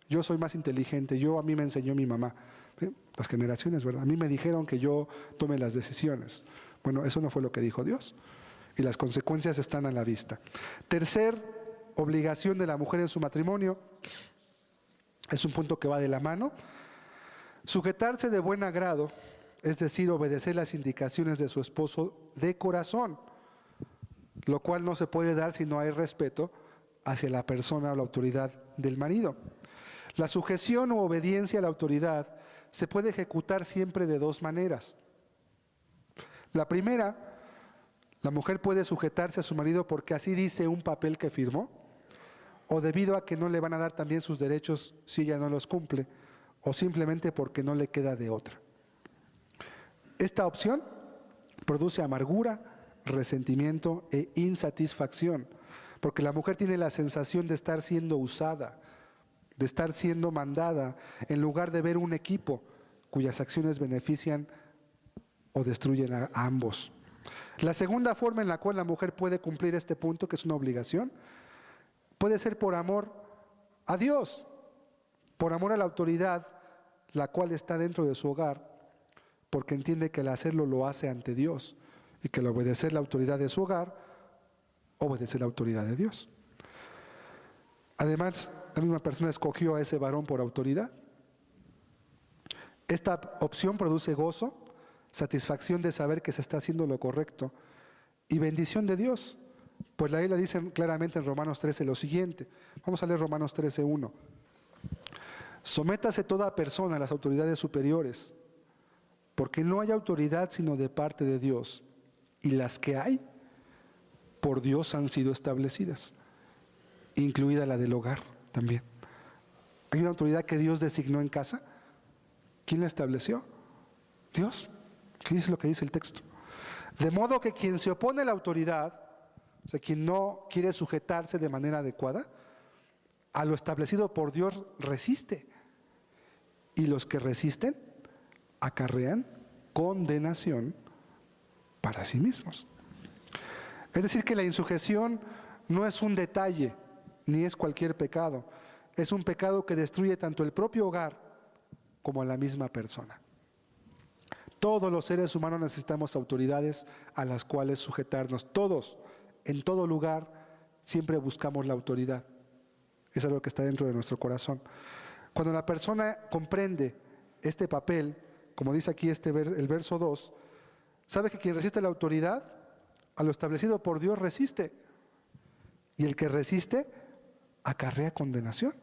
yo soy más inteligente, a mí me enseñó mi mamá. Las generaciones, ¿verdad? A mí me dijeron que yo tome las decisiones. Bueno, eso no fue lo que dijo Dios. Y las consecuencias están a la vista. Tercer obligación de la mujer en su matrimonio, es un punto que va de la mano, sujetarse de buen agrado, es decir, obedecer las indicaciones de su esposo de corazón, lo cual no se puede dar si no hay respeto hacia la persona o la autoridad del marido. La sujeción u obediencia a la autoridad se puede ejecutar siempre de dos maneras. La primera, La mujer puede sujetarse a su marido porque así dice un papel que firmó, o debido a que no le van a dar también sus derechos si ella no los cumple, o simplemente porque no le queda de otra. Esta opción produce amargura, resentimiento e insatisfacción, porque la mujer tiene la sensación de estar siendo usada, de estar siendo mandada, en lugar de ver un equipo cuyas acciones benefician o destruyen a ambos. La segunda forma en la cual la mujer puede cumplir este punto, que es una obligación, puede ser por amor a Dios, por amor a la autoridad, la cual está dentro de su hogar, porque entiende que al hacerlo lo hace ante Dios y que al obedecer la autoridad de su hogar, obedece la autoridad de Dios. Además, la misma persona escogió a ese varón por autoridad. Esta opción produce gozo, satisfacción de saber que se está haciendo lo correcto y bendición de Dios. Pues la Biblia dice claramente en Romanos 13 lo siguiente. Vamos a leer Romanos 13:1. Sométase toda persona a las autoridades superiores, porque no hay autoridad sino de parte de Dios, y las que hay, por Dios han sido establecidas, incluida la del hogar también. Hay una autoridad que Dios designó en casa. ¿Quién la estableció? Dios. ¿Qué dice lo que dice el texto? De modo que quien se opone a la autoridad, o sea, quien no quiere sujetarse de manera adecuada a lo establecido por Dios, resiste. Y los que resisten acarrean condenación para sí mismos. Es decir, que la insujeción no es un detalle, ni es cualquier pecado. Es un pecado que destruye tanto el propio hogar como a la misma persona. Todos los seres humanos necesitamos autoridades a las cuales sujetarnos. Todos, en todo lugar, siempre buscamos la autoridad. Es algo que está dentro de nuestro corazón. Cuando la persona comprende este papel, como dice aquí el verso 2, sabe que quien resiste la autoridad, a lo establecido por Dios resiste. Y el que resiste, acarrea condenación.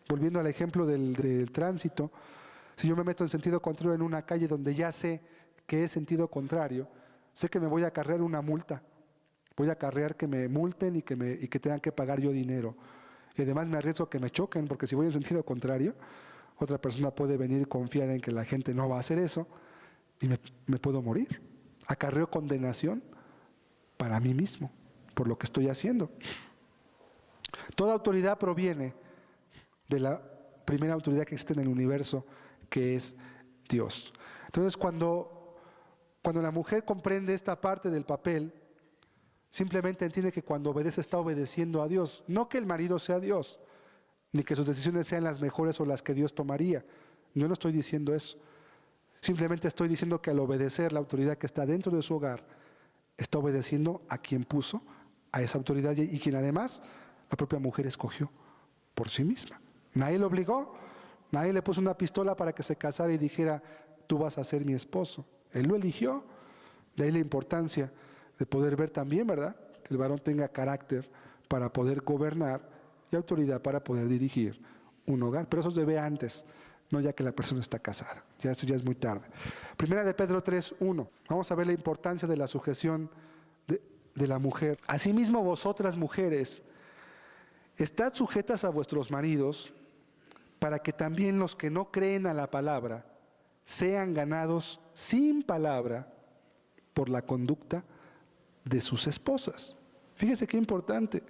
Volviendo al ejemplo del tránsito, si yo me meto en sentido contrario en una calle donde ya sé que es sentido contrario, sé que me voy a acarrear una multa. Voy a acarrear que me multen y que tengan que pagar yo dinero. Y además me arriesgo a que me choquen, porque si voy en sentido contrario, otra persona puede venir confiada en que la gente no va a hacer eso y me puedo morir. Acarreo condenación para mí mismo, por lo que estoy haciendo. Toda autoridad proviene de la primera autoridad que existe en el universo, que es Dios. Entonces, cuando la mujer comprende esta parte del papel, simplemente entiende que cuando obedece está obedeciendo a Dios. No que el marido sea Dios, ni que sus decisiones sean las mejores o las que Dios tomaría. Yo no estoy diciendo eso. Simplemente estoy diciendo que al obedecer la autoridad que está dentro de su hogar, está obedeciendo a quien puso a esa autoridad y quien además la propia mujer escogió por sí misma. Nadie lo obligó, nadie le puso una pistola para que se casara y dijera, tú vas a ser mi esposo. Él lo eligió. De ahí la importancia de poder ver también, ¿verdad?, que el varón tenga carácter para poder gobernar y autoridad para poder dirigir un hogar. Pero eso se ve antes, no ya que la persona está casada. Eso ya es muy tarde. Primera de Pedro 3:1. Vamos a ver la importancia de la sujeción de la mujer. Asimismo, vosotras mujeres, estad sujetas a vuestros maridos, para que también los que no creen a la palabra sean ganados sin palabra por la conducta de sus esposas. Fíjese qué importante.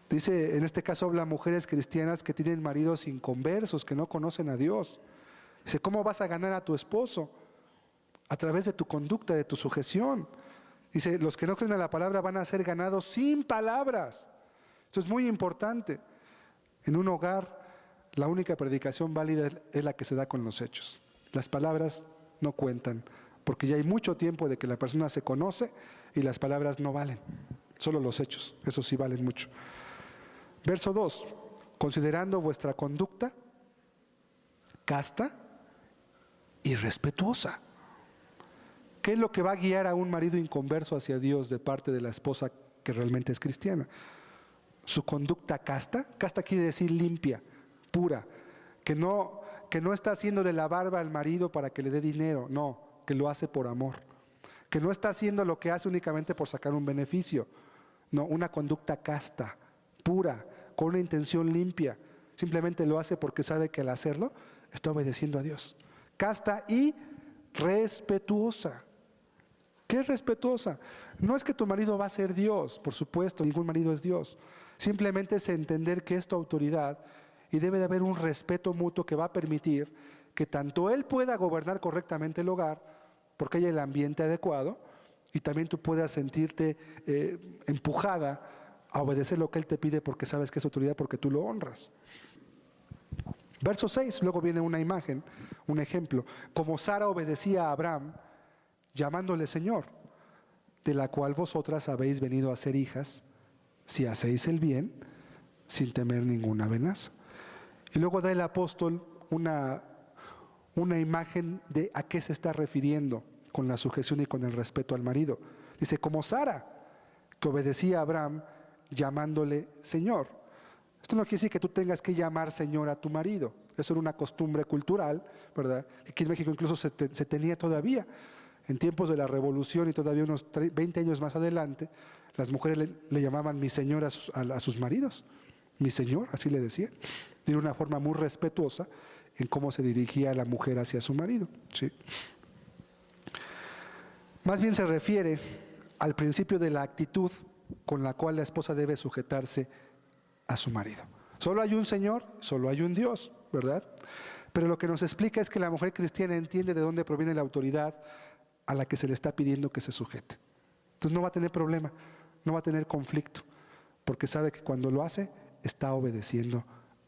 Dice, en este caso habla mujeres cristianas que tienen maridos inconversos, que no conocen a Dios. Dice, ¿cómo vas a ganar a tu esposo? A través de tu conducta, de tu sujeción. Dice, los que no creen a la palabra van a ser ganados sin palabras. Esto es muy importante. En un hogar, la única predicación válida es la que se da con los hechos. Las palabras no cuentan, porque ya hay mucho tiempo de que la persona se conoce y las palabras no valen. Solo los hechos, eso sí valen mucho. Verso 2. Considerando vuestra conducta casta y respetuosa. ¿Qué es lo que va a guiar a un marido inconverso hacia Dios de parte de la esposa que realmente es cristiana? Su conducta casta. Casta quiere decir limpia, pura, que no está haciéndole la barba al marido para que le dé dinero, no, que lo hace por amor, que no está haciendo lo que hace únicamente por sacar un beneficio, no, una conducta casta, pura, con una intención limpia, simplemente lo hace porque sabe que al hacerlo está obedeciendo a Dios. Casta y respetuosa. ¿Qué es respetuosa? No es que tu marido va a ser Dios, por supuesto, ningún marido es Dios. Simplemente es entender que es tu autoridad y debe de haber un respeto mutuo que va a permitir que tanto él pueda gobernar correctamente el hogar, porque haya el ambiente adecuado, y también tú puedas sentirte empujada a obedecer lo que él te pide porque sabes que es autoridad, porque tú lo honras. Verso 6, luego viene una imagen, un ejemplo. Como Sara obedecía a Abraham, llamándole Señor, de la cual vosotras habéis venido a ser hijas, si hacéis el bien, sin temer ninguna amenaza. Y luego da el apóstol una imagen de a qué se está refiriendo con la sujeción y con el respeto al marido. Dice, como Sara, que obedecía a Abraham, llamándole Señor. Esto no quiere decir que tú tengas que llamar Señor a tu marido. Eso era una costumbre cultural, ¿verdad? Aquí en México incluso se tenía todavía. En tiempos de la Revolución y todavía unos 20 años más adelante, las mujeres le llamaban mi señor a sus maridos. Mi señor, así le decían. De una forma muy respetuosa en cómo se dirigía la mujer hacia su marido. ¿Sí? Más bien se refiere al principio de la actitud con la cual la esposa debe sujetarse a su marido. Solo hay un Señor, solo hay un Dios, ¿verdad? Pero lo que nos explica es que la mujer cristiana entiende de dónde proviene la autoridad a la que se le está pidiendo que se sujete. Entonces no va a tener problema, no va a tener conflicto, porque sabe que cuando lo hace, está obedeciendo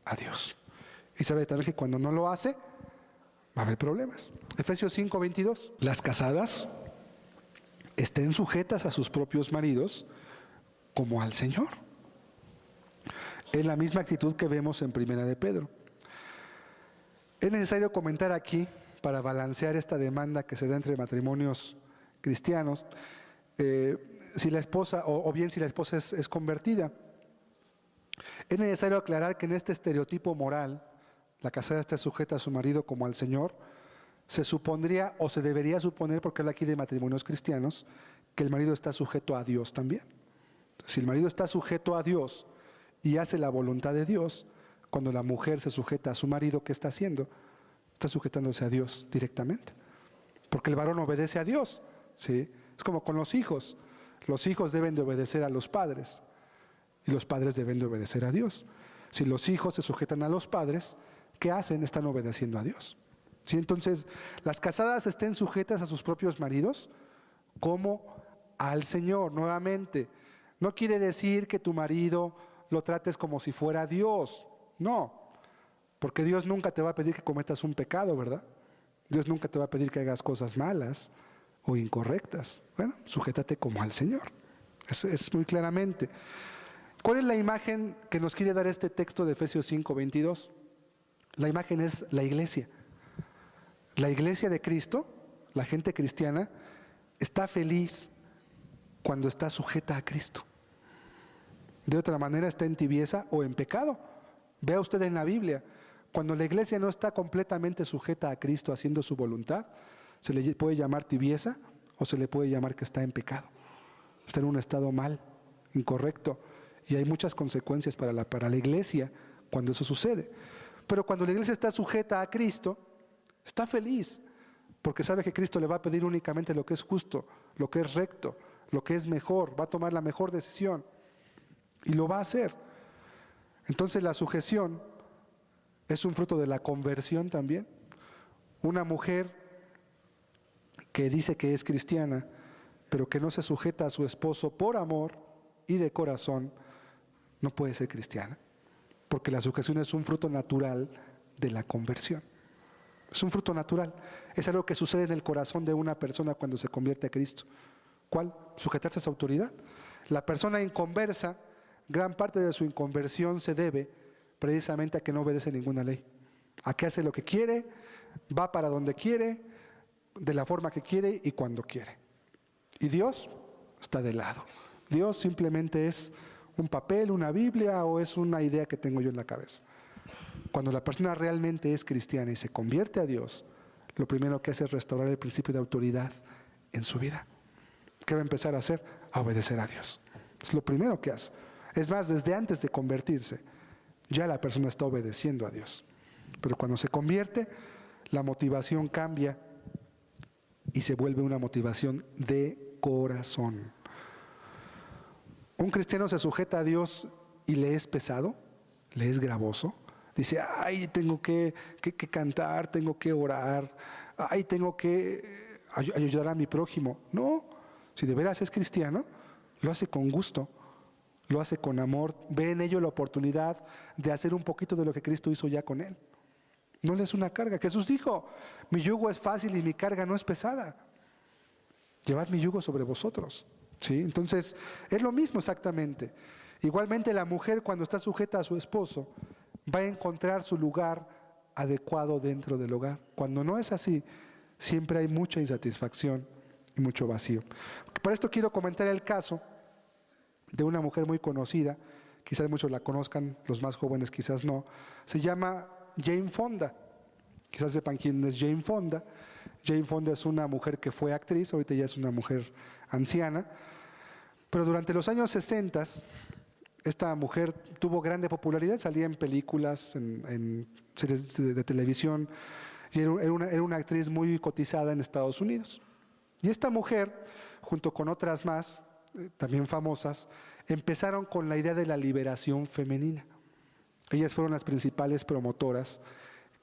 a Dios. Y sabe también que cuando no lo hace, va a haber problemas. Efesios 5:22. Las casadas estén sujetas a sus propios maridos como al Señor. Es la misma actitud que vemos en Primera de Pedro. Es necesario comentar aquí, para balancear esta demanda que se da entre matrimonios cristianos, si la esposa, o bien si la esposa es convertida. Es necesario aclarar que en este estereotipo moral, la casada está sujeta a su marido como al Señor, se supondría o se debería suponer, porque habla aquí de matrimonios cristianos, que el marido está sujeto a Dios también. Si el marido está sujeto a Dios y hace la voluntad de Dios, cuando la mujer se sujeta a su marido, ¿qué está haciendo? Está sujetándose a Dios directamente. Porque el varón obedece a Dios, ¿sí? Es como con los hijos. Los hijos deben de obedecer a los padres y los padres deben de obedecer a Dios. Si los hijos se sujetan a los padres, ¿qué hacen? Están obedeciendo a Dios. ¿Sí? Entonces, las casadas estén sujetas a sus propios maridos como al Señor. Nuevamente, no quiere decir que tu marido lo trates como si fuera Dios. No, porque Dios nunca te va a pedir que cometas un pecado, ¿verdad? Dios nunca te va a pedir que hagas cosas malas o incorrectas. Bueno, sujétate como al Señor. Eso es muy claramente. ¿Cuál es la imagen que nos quiere dar este texto de Efesios 5:22? La imagen es la iglesia. La iglesia de Cristo, la gente cristiana, está feliz cuando está sujeta a Cristo. De otra manera está en tibieza o en pecado. Vea usted en la Biblia, cuando la iglesia no está completamente sujeta a Cristo haciendo su voluntad, se le puede llamar tibieza o se le puede llamar que está en pecado. Está en un estado mal, incorrecto. Y hay muchas consecuencias para la iglesia cuando eso sucede. Pero cuando la iglesia está sujeta a Cristo, está feliz, porque sabe que Cristo le va a pedir únicamente lo que es justo, lo que es recto, lo que es mejor, va a tomar la mejor decisión y lo va a hacer. Entonces la sujeción es un fruto de la conversión también. Una mujer que dice que es cristiana, pero que no se sujeta a su esposo por amor y de corazón, no puede ser cristiana, porque la sujeción es un fruto natural de la conversión. Es un fruto natural, es algo que sucede en el corazón de una persona cuando se convierte a Cristo. ¿Cuál? Sujetarse a esa autoridad. La persona inconversa, gran parte de su inconversión se debe precisamente a que no obedece ninguna ley, a que hace lo que quiere, va para donde quiere, de la forma que quiere y cuando quiere. Y Dios está de lado. Dios simplemente es un papel, una Biblia, o es una idea que tengo yo en la cabeza. Cuando la persona realmente es cristiana y se convierte a Dios, lo primero que hace es restaurar el principio de autoridad en su vida. ¿qué va a empezar a hacer? A obedecer a Dios. Es lo primero que hace. Es más, desde antes de convertirse, ya la persona está obedeciendo a Dios. Pero cuando se convierte, la motivación cambia y se vuelve una motivación de corazón. Un cristiano se sujeta a Dios y le es pesado, le es gravoso. Dice, ay, tengo que cantar, tengo que orar, ay, tengo que ayudar a mi prójimo. No, si de veras es cristiano, lo hace con gusto, lo hace con amor, ve en ello la oportunidad de hacer un poquito de lo que Cristo hizo ya con él. No le es una carga. Jesús dijo, mi yugo es fácil y mi carga no es pesada. Llevad mi yugo sobre vosotros. ¿Sí? Entonces, es lo mismo exactamente. Igualmente la mujer cuando está sujeta a su esposo va a encontrar su lugar adecuado dentro del hogar. Cuando no es así, siempre hay mucha insatisfacción y mucho vacío. Por esto quiero comentar el caso de una mujer muy conocida, quizás muchos la conozcan, los más jóvenes quizás no. Se llama Jane Fonda. Quizás sepan quién es Jane Fonda. Jane Fonda es una mujer que fue actriz, ahorita ya es una mujer anciana, pero durante los años 60 esta mujer tuvo grande popularidad, salía en películas, en series de televisión, y era una actriz muy cotizada en Estados Unidos. Y esta mujer, junto con otras más, también famosas, empezaron con la idea de la liberación femenina. Ellas fueron las principales promotoras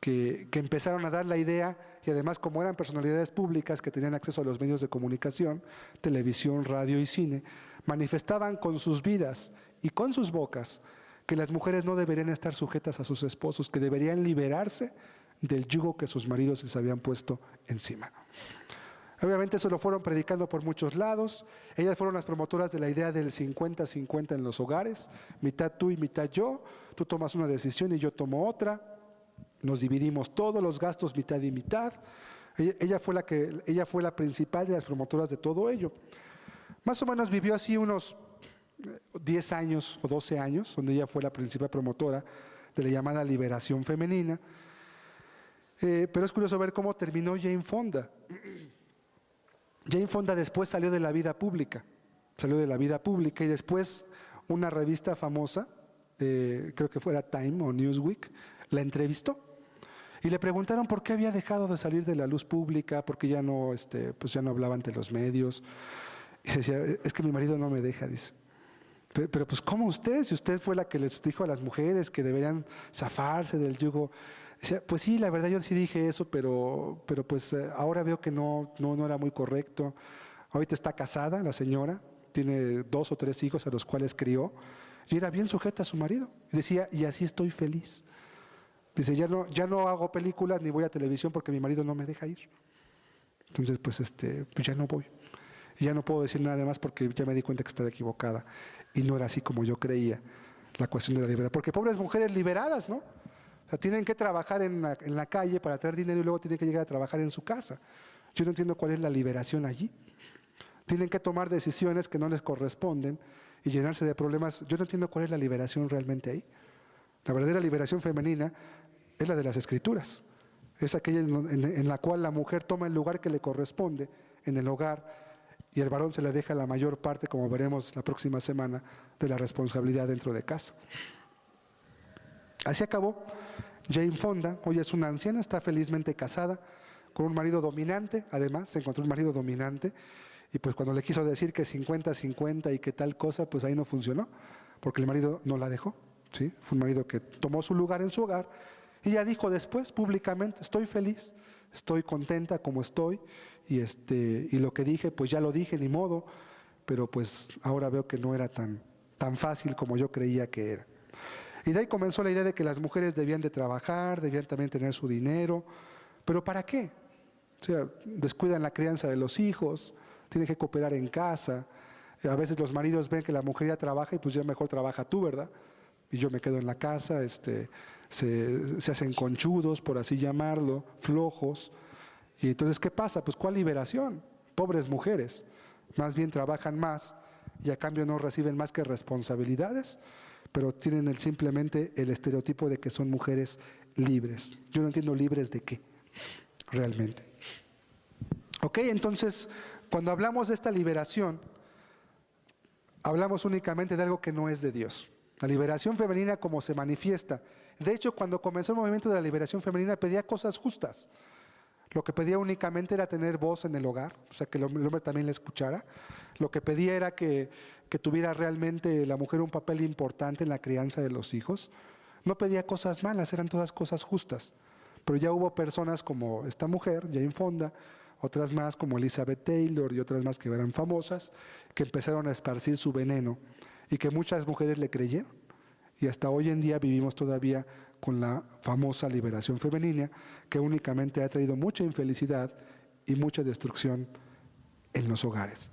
que empezaron a dar la idea, y además como eran personalidades públicas que tenían acceso a los medios de comunicación, televisión, radio y cine, manifestaban con sus vidas y con sus bocas que las mujeres no deberían estar sujetas a sus esposos, que deberían liberarse del yugo que sus maridos les habían puesto encima. Obviamente eso lo fueron predicando por muchos lados. Ellas fueron las promotoras de la idea del 50-50 en los hogares, mitad tú y mitad yo, tú tomas una decisión y yo tomo otra, nos dividimos todos los gastos mitad y mitad. Ella fue la principal de las promotoras de todo ello. Más o menos vivió así unos 10 años o 12 años, donde ella fue la principal promotora de la llamada liberación femenina. Pero es curioso ver cómo terminó Jane Fonda. Jane Fonda después salió de la vida pública y después una revista famosa, creo que fuera Time o Newsweek, la entrevistó y le preguntaron por qué había dejado de salir de la luz pública, porque ya no, pues ya no hablaba ante los medios. Y decía, es que mi marido no me deja, dice. Pero pues ¿cómo usted? Si usted fue la que les dijo a las mujeres que deberían zafarse del yugo. Decía, pues sí, la verdad yo sí dije eso, pero pues ahora veo que no era muy correcto. Ahorita está casada la señora, tiene 2 o 3 hijos a los cuales crió y era bien sujeta a su marido. Y decía, y así estoy feliz. Dice, ya no hago películas ni voy a televisión porque mi marido no me deja ir. Entonces pues pues ya no voy. Y ya no puedo decir nada más porque ya me di cuenta que estaba equivocada. Y no era así como yo creía la cuestión de la libertad. Porque pobres mujeres liberadas, ¿no? O sea, tienen que trabajar en la calle para traer dinero y luego tienen que llegar a trabajar en su casa. Yo no entiendo cuál es la liberación allí. Tienen que tomar decisiones que no les corresponden y llenarse de problemas. Yo no entiendo cuál es la liberación realmente ahí. La verdadera liberación femenina es la de las Escrituras. Es aquella en la cual la mujer toma el lugar que le corresponde en el hogar y el varón se le deja la mayor parte, como veremos la próxima semana, de la responsabilidad dentro de casa. Así acabó Jane Fonda. Hoy es una anciana, está felizmente casada con un marido dominante. Además se encontró un marido dominante y pues cuando le quiso decir que 50-50 y que tal cosa, pues ahí no funcionó, porque el marido no la dejó, ¿sí? Fue un marido que tomó su lugar en su hogar y ella dijo después públicamente, estoy feliz, estoy contenta como estoy y lo que dije pues ya lo dije, ni modo, pero pues ahora veo que no era tan fácil como yo creía que era. Y de ahí comenzó la idea de que las mujeres debían de trabajar, debían también tener su dinero, pero ¿para qué? O sea, descuidan la crianza de los hijos, tienen que cooperar en casa. A veces los maridos ven que la mujer ya trabaja y pues ya mejor trabaja tú, ¿verdad? Y yo me quedo en la casa, se hacen conchudos, por así llamarlo, flojos. Y entonces, ¿qué pasa? Pues ¿cuál liberación? Pobres mujeres, más bien trabajan más y a cambio no reciben más que responsabilidades, pero tienen simplemente el estereotipo de que son mujeres libres. Yo no entiendo libres de qué, realmente. Ok, entonces, Cuando hablamos de esta liberación, hablamos únicamente de algo que no es de Dios. La liberación femenina como se manifiesta. De hecho, cuando comenzó el movimiento de la liberación femenina, pedía cosas justas. Lo que pedía únicamente era tener voz en el hogar, o sea, que el hombre también le escuchara. Lo que pedía era que tuviera realmente la mujer un papel importante en la crianza de los hijos. No pedía cosas malas, eran todas cosas justas. Pero ya hubo personas como esta mujer, Jane Fonda, otras más como Elizabeth Taylor y otras más que eran famosas, que empezaron a esparcir su veneno y que muchas mujeres le creyeron. Y hasta hoy en día vivimos todavía con la famosa liberación femenina, que únicamente ha traído mucha infelicidad y mucha destrucción en los hogares.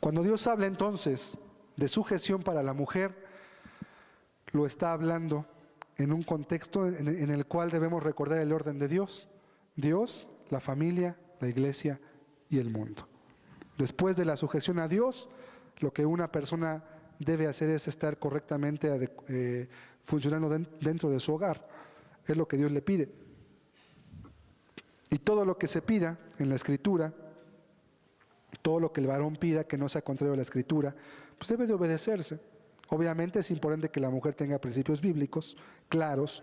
Cuando Dios habla entonces de sujeción para la mujer, lo está hablando en un contexto en el cual debemos recordar el orden de Dios. Dios, la familia, la iglesia y el mundo. Después de la sujeción a Dios, lo que una persona debe hacer es estar correctamente funcionando dentro de su hogar. Es lo que Dios le pide. Y todo lo que se pida en la Escritura, todo lo que el varón pida que no sea contrario a la Escritura, pues debe de obedecerse. Obviamente es importante que la mujer tenga principios bíblicos claros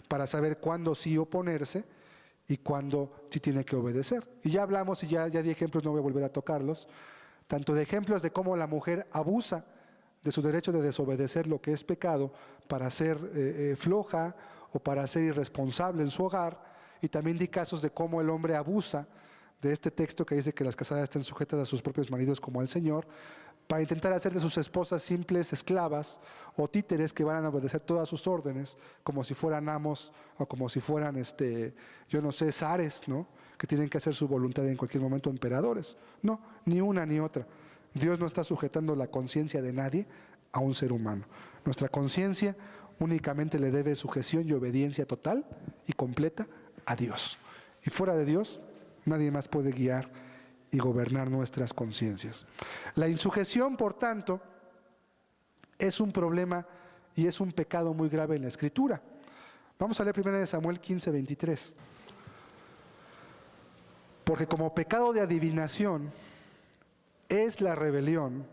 para saber cuándo sí oponerse y cuándo sí tiene que obedecer. Y ya hablamos, y ya di ejemplos, no voy a volver a tocarlos, tanto de ejemplos de cómo la mujer abusa de su derecho de desobedecer lo que es pecado para ser floja o para ser irresponsable en su hogar, y también di casos de cómo el hombre abusa de este texto que dice que las casadas estén sujetas a sus propios maridos como al Señor, para intentar hacer de sus esposas simples esclavas o títeres que van a obedecer todas sus órdenes, como si fueran amos o como si fueran, yo no sé, zares, ¿no? Que tienen que hacer su voluntad en cualquier momento, emperadores. No, ni una ni otra. Dios no está sujetando la conciencia de nadie a un ser humano. Nuestra conciencia únicamente le debe sujeción y obediencia total y completa a Dios. Y fuera de Dios, nadie más puede guiar y gobernar nuestras conciencias. La insujeción, por tanto, es un problema y es un pecado muy grave en la Escritura. Vamos a leer 1 Samuel 15:23. Porque como pecado de adivinación es la rebelión,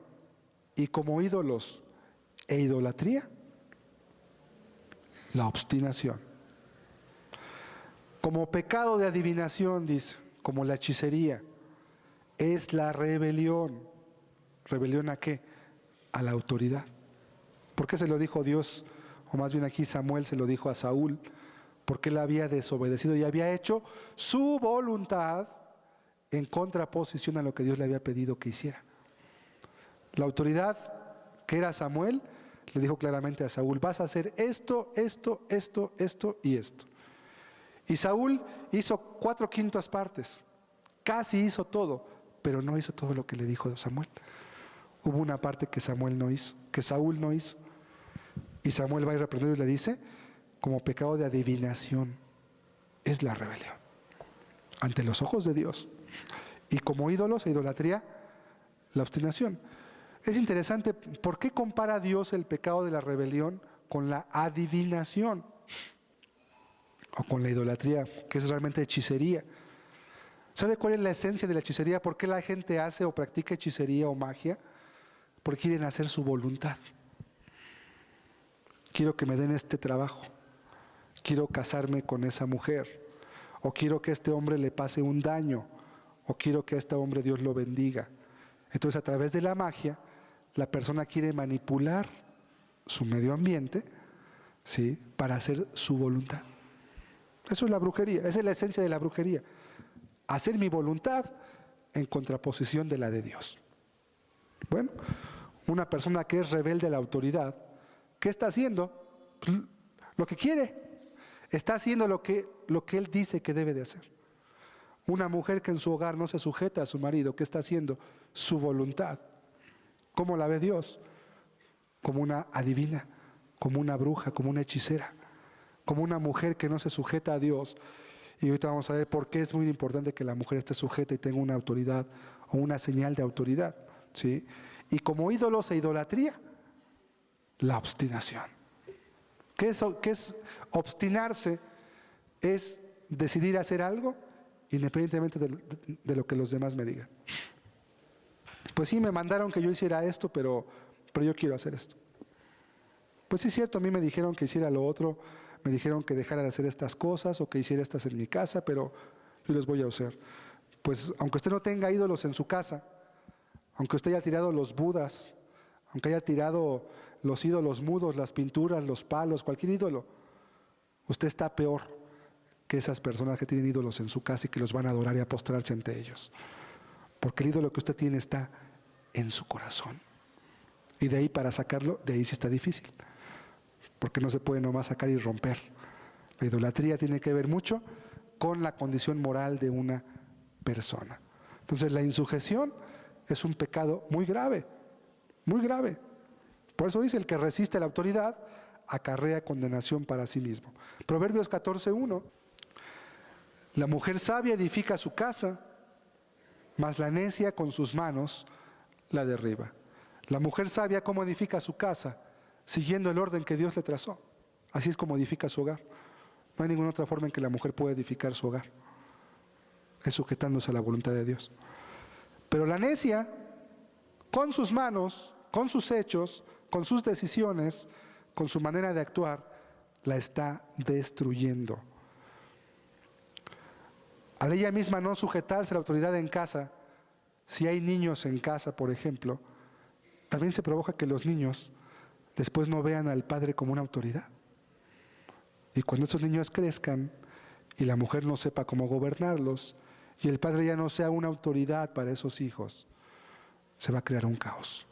y como ídolos e idolatría, la obstinación. Como pecado de adivinación, dice, como la hechicería, es la rebelión. ¿Rebelión a qué? A la autoridad. ¿Por qué se lo dijo Dios? O más bien aquí Samuel se lo dijo a Saúl, porque él había desobedecido y había hecho su voluntad en contraposición a lo que Dios le había pedido que hiciera. La autoridad, que era Samuel, le dijo claramente a Saúl: vas a hacer esto, esto, esto, esto y esto. Y Saúl hizo 4/5 partes, casi hizo todo, pero no hizo todo lo que le dijo Samuel. Hubo una parte que Samuel no hizo, que Saúl no hizo. Y Samuel va a reprenderlo y le dice: como pecado de adivinación es la rebelión ante los ojos de Dios. Y como ídolos e idolatría, la obstinación. Es interesante, ¿por qué compara Dios el pecado de la rebelión con la adivinación? O con la idolatría, que es realmente hechicería. ¿Sabe cuál es la esencia de la hechicería? ¿Por qué la gente hace o practica hechicería o magia? Porque quieren hacer su voluntad. Quiero que me den este trabajo. Quiero casarme con esa mujer. O quiero que a este hombre le pase un daño. O quiero que a este hombre Dios lo bendiga. Entonces, a través de la magia, la persona quiere manipular su medio ambiente, ¿sí?, para hacer su voluntad. Eso es la brujería, esa es la esencia de la brujería. Hacer mi voluntad en contraposición de la de Dios. Bueno, una persona que es rebelde a la autoridad, ¿qué está haciendo? Pues, lo que quiere. Está haciendo lo que él dice que debe de hacer. Una mujer que en su hogar no se sujeta a su marido, ¿qué está haciendo? Su voluntad. ¿Cómo la ve Dios? Como una adivina, como una bruja, como una hechicera, como una mujer que no se sujeta a Dios. Y ahorita vamos a ver por qué es muy importante que la mujer esté sujeta y tenga una autoridad o una señal de autoridad, ¿sí? Y como ídolos e idolatría, la obstinación. ¿Qué es obstinarse? Es decidir hacer algo independientemente de lo que los demás me digan. Pues sí, me mandaron que yo hiciera esto, pero yo quiero hacer esto. Pues sí, es cierto, a mí me dijeron que hiciera lo otro, me dijeron que dejara de hacer estas cosas o que hiciera estas en mi casa, pero yo les voy a hacer. Pues aunque usted no tenga ídolos en su casa, aunque usted haya tirado los budas, aunque haya tirado los ídolos mudos, las pinturas, los palos, cualquier ídolo, usted está peor que esas personas que tienen ídolos en su casa y que los van a adorar y a postrarse ante ellos. Porque el ídolo que usted tiene está en su corazón. Y de ahí para sacarlo, de ahí sí está difícil. Porque no se puede nomás sacar y romper. La idolatría tiene que ver mucho con la condición moral de una persona. Entonces la insujeción es un pecado muy grave, muy grave. Por eso dice, el que resiste a la autoridad acarrea condenación para sí mismo. Proverbios 14:1, la mujer sabia edifica su casa, mas la necia con sus manos la derriba. La mujer sabia, ¿cómo edifica su casa? Siguiendo el orden que Dios le trazó. Así es como edifica su hogar. No hay ninguna otra forma en que la mujer pueda edificar su hogar. Es sujetándose a la voluntad de Dios. Pero la necia, con sus manos, con sus hechos, con sus decisiones, con su manera de actuar, la está destruyendo. Al ella misma no sujetarse a la autoridad en casa, si hay niños en casa, por ejemplo, también se provoca que los niños después no vean al padre como una autoridad. Y cuando esos niños crezcan y la mujer no sepa cómo gobernarlos y el padre ya no sea una autoridad para esos hijos, se va a crear un caos.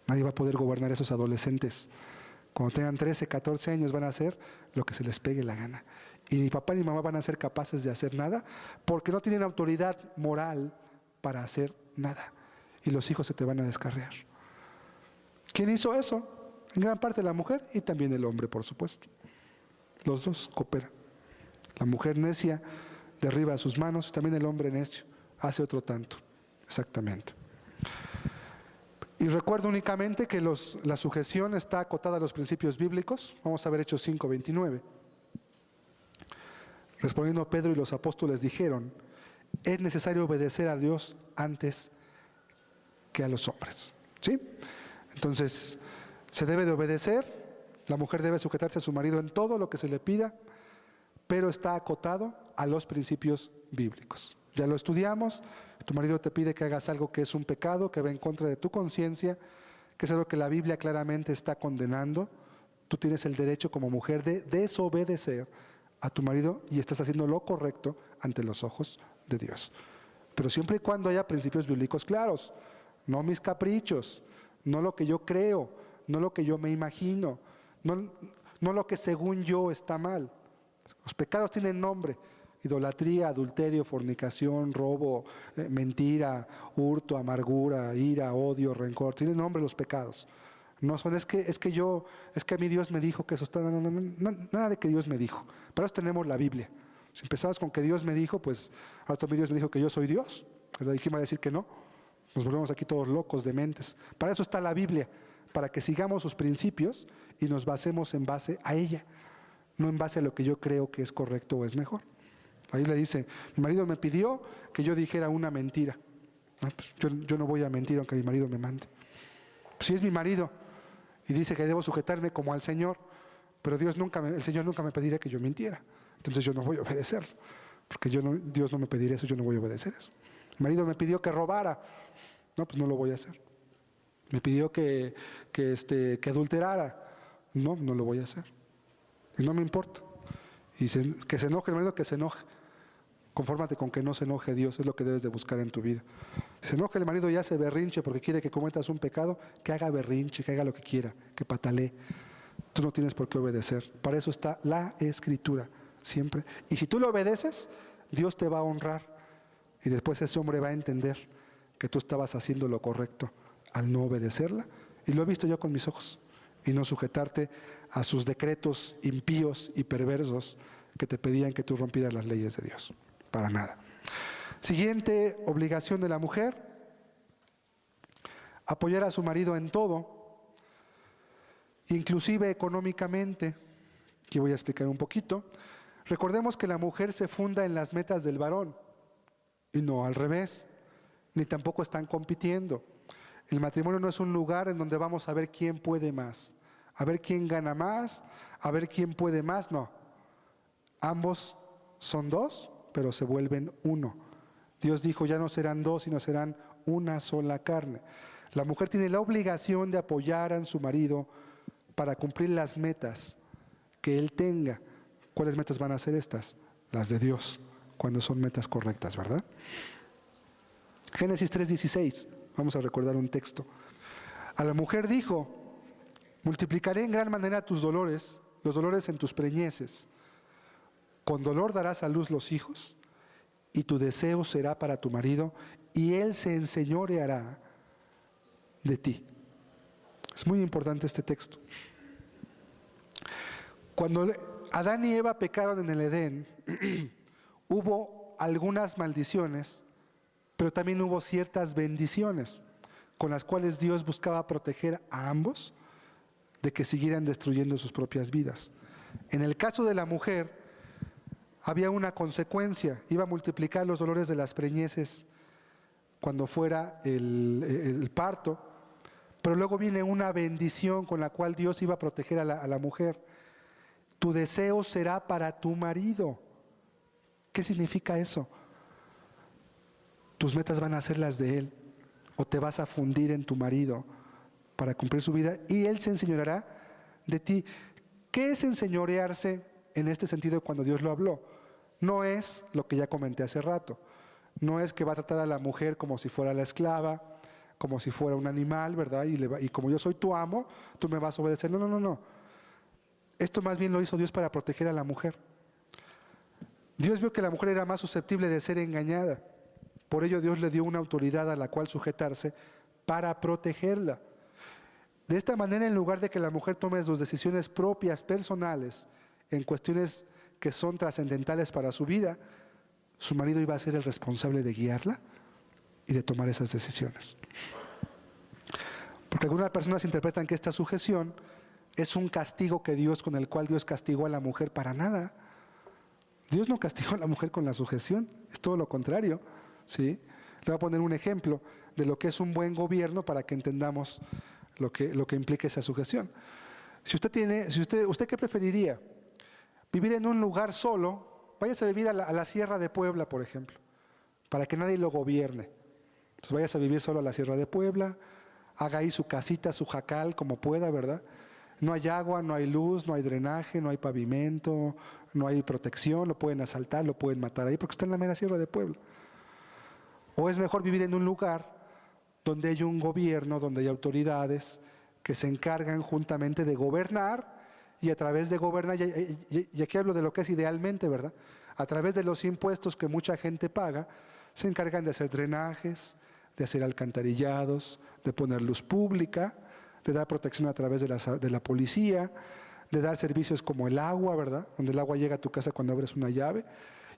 Nadie va a poder gobernar a esos adolescentes. Cuando tengan 13, 14 años van a hacer lo que se les pegue la gana. Y ni papá ni mamá van a ser capaces de hacer nada porque no tienen autoridad moral para hacer nada. Y los hijos se te van a descarriar. ¿Quién hizo eso? En gran parte la mujer y también el hombre, por supuesto. Los dos cooperan. La mujer necia derriba sus manos y también el hombre necio hace otro tanto. Exactamente. Y recuerdo únicamente que la sujeción está acotada a los principios bíblicos. Vamos a ver Hechos 5:29. Respondiendo Pedro y los apóstoles dijeron, es necesario obedecer a Dios antes que a los hombres. ¿Sí? Entonces, se debe de obedecer. La mujer debe sujetarse a su marido en todo lo que se le pida, pero está acotado a los principios bíblicos. Ya lo estudiamos. Tu marido te pide que hagas algo que es un pecado, que va en contra de tu conciencia, que es algo que la Biblia claramente está condenando. Tú tienes el derecho como mujer de desobedecer a tu marido y estás haciendo lo correcto ante los ojos de Dios. Pero siempre y cuando haya principios bíblicos claros, no mis caprichos, no lo que yo creo, no lo que yo me imagino, no lo que según yo está mal. Los pecados tienen nombre: idolatría, adulterio, fornicación, robo, mentira, hurto, amargura, ira, odio, rencor. Tienen nombre los pecados. No son, es que a mí Dios me dijo que eso está. No, nada de que Dios me dijo. Para eso tenemos la Biblia. Si empezamos con que Dios me dijo, pues ahora también Dios me dijo que yo soy Dios, ¿verdad? ¿Y quién va a decir que no? Nos volvemos aquí todos locos, dementes. Para eso está la Biblia, para que sigamos sus principios y nos basemos en base a ella, no en base a lo que yo creo que es correcto o es mejor. Ahí le dice, mi marido me pidió que yo dijera una mentira. Pues yo no voy a mentir aunque mi marido me mande. Pues si es mi marido y dice que debo sujetarme como al Señor, pero el Señor nunca me pedirá que yo mintiera. Entonces yo no voy a obedecerlo, porque Dios no me pedirá eso, yo no voy a obedecer eso. Mi marido me pidió que robara, no, pues no lo voy a hacer. Me pidió que adulterara, no lo voy a hacer. Y no me importa. Y que se enoje el marido, que se enoje. Confórmate con que no se enoje Dios, es lo que debes de buscar en tu vida. Si se enoja el marido y hace berrinche porque quiere que cometas un pecado, que haga berrinche, que haga lo que quiera, que patalee. Tú no tienes por qué obedecer. Para eso está la Escritura, siempre. Y si tú lo obedeces, Dios te va a honrar. Y después ese hombre va a entender que tú estabas haciendo lo correcto al no obedecerla. Y lo he visto yo con mis ojos. Y no sujetarte a sus decretos impíos y perversos que te pedían que tú rompieras las leyes de Dios. Para nada. Siguiente obligación de la mujer: apoyar a su marido en todo, inclusive económicamente. Aquí voy a explicar un poquito. Recordemos que la mujer se funda en las metas del varón y no al revés. ni tampoco están compitiendo. El matrimonio no es un lugar en donde vamos a ver quién puede más, a ver quién gana más, a ver quién puede más, no. Ambos son dos, pero se vuelven uno. Dios dijo, ya no serán dos, sino serán una sola carne. La mujer tiene la obligación de apoyar a su marido para cumplir las metas que él tenga. ¿Cuáles metas van a ser estas? Las de Dios, cuando son metas correctas, ¿verdad? Génesis 3:16, vamos a recordar un texto. A la mujer dijo, multiplicaré en gran manera tus dolores, los dolores en tus preñeces. Con dolor darás a luz los hijos, y tu deseo será para tu marido, y él se enseñoreará de ti. Es muy importante este texto. Cuando Adán y Eva pecaron en el Edén, hubo algunas maldiciones, pero también hubo ciertas bendiciones con las cuales Dios buscaba proteger a ambos de que siguieran destruyendo sus propias vidas. En el caso de la mujer, había una consecuencia, iba a multiplicar los dolores de las preñeces cuando fuera el parto, pero luego viene una bendición con la cual Dios iba a proteger a la mujer. Tu deseo será para tu marido. ¿Qué significa eso? Tus metas van a ser las de él, o te vas a fundir en tu marido para cumplir su vida, y él se enseñoreará de ti. ¿Qué es enseñorearse en este sentido cuando Dios lo habló? No es lo que ya comenté hace rato. No es que va a tratar a la mujer como si fuera la esclava, como si fuera un animal, ¿verdad? Y como yo soy tu amo, tú me vas a obedecer. No. Esto más bien lo hizo Dios para proteger a la mujer. Dios vio que la mujer era más susceptible de ser engañada. Por ello Dios le dio una autoridad a la cual sujetarse para protegerla. De esta manera, en lugar de que la mujer tome sus decisiones propias, personales, en cuestiones que son trascendentales para su vida, su marido iba a ser el responsable de guiarla y de tomar esas decisiones. Porque algunas personas interpretan que esta sujeción es un castigo con el cual Dios castigó a la mujer. Para nada. Dios no castigó a la mujer con la sujeción, es todo lo contrario, ¿sí? Le voy a poner un ejemplo de lo que es un buen gobierno para que entendamos lo que implica esa sujeción. ¿Usted qué preferiría? ¿Vivir en un lugar solo? Váyase a vivir a la Sierra de Puebla, por ejemplo, para que nadie lo gobierne. Entonces váyase a vivir solo a la Sierra de Puebla, haga ahí su casita, su jacal, como pueda, ¿verdad? No hay agua, no hay luz, no hay drenaje, no hay pavimento, no hay protección, lo pueden asaltar, lo pueden matar ahí porque está en la mera Sierra de Puebla. O es mejor vivir en un lugar donde hay un gobierno, donde hay autoridades que se encargan juntamente de gobernar, y a través de gobernar, y aquí hablo de lo que es idealmente, ¿verdad? A través de los impuestos que mucha gente paga, se encargan de hacer drenajes, de hacer alcantarillados, de poner luz pública, de dar protección a través de la policía, de dar servicios como el agua, ¿verdad? Donde el agua llega a tu casa cuando abres una llave.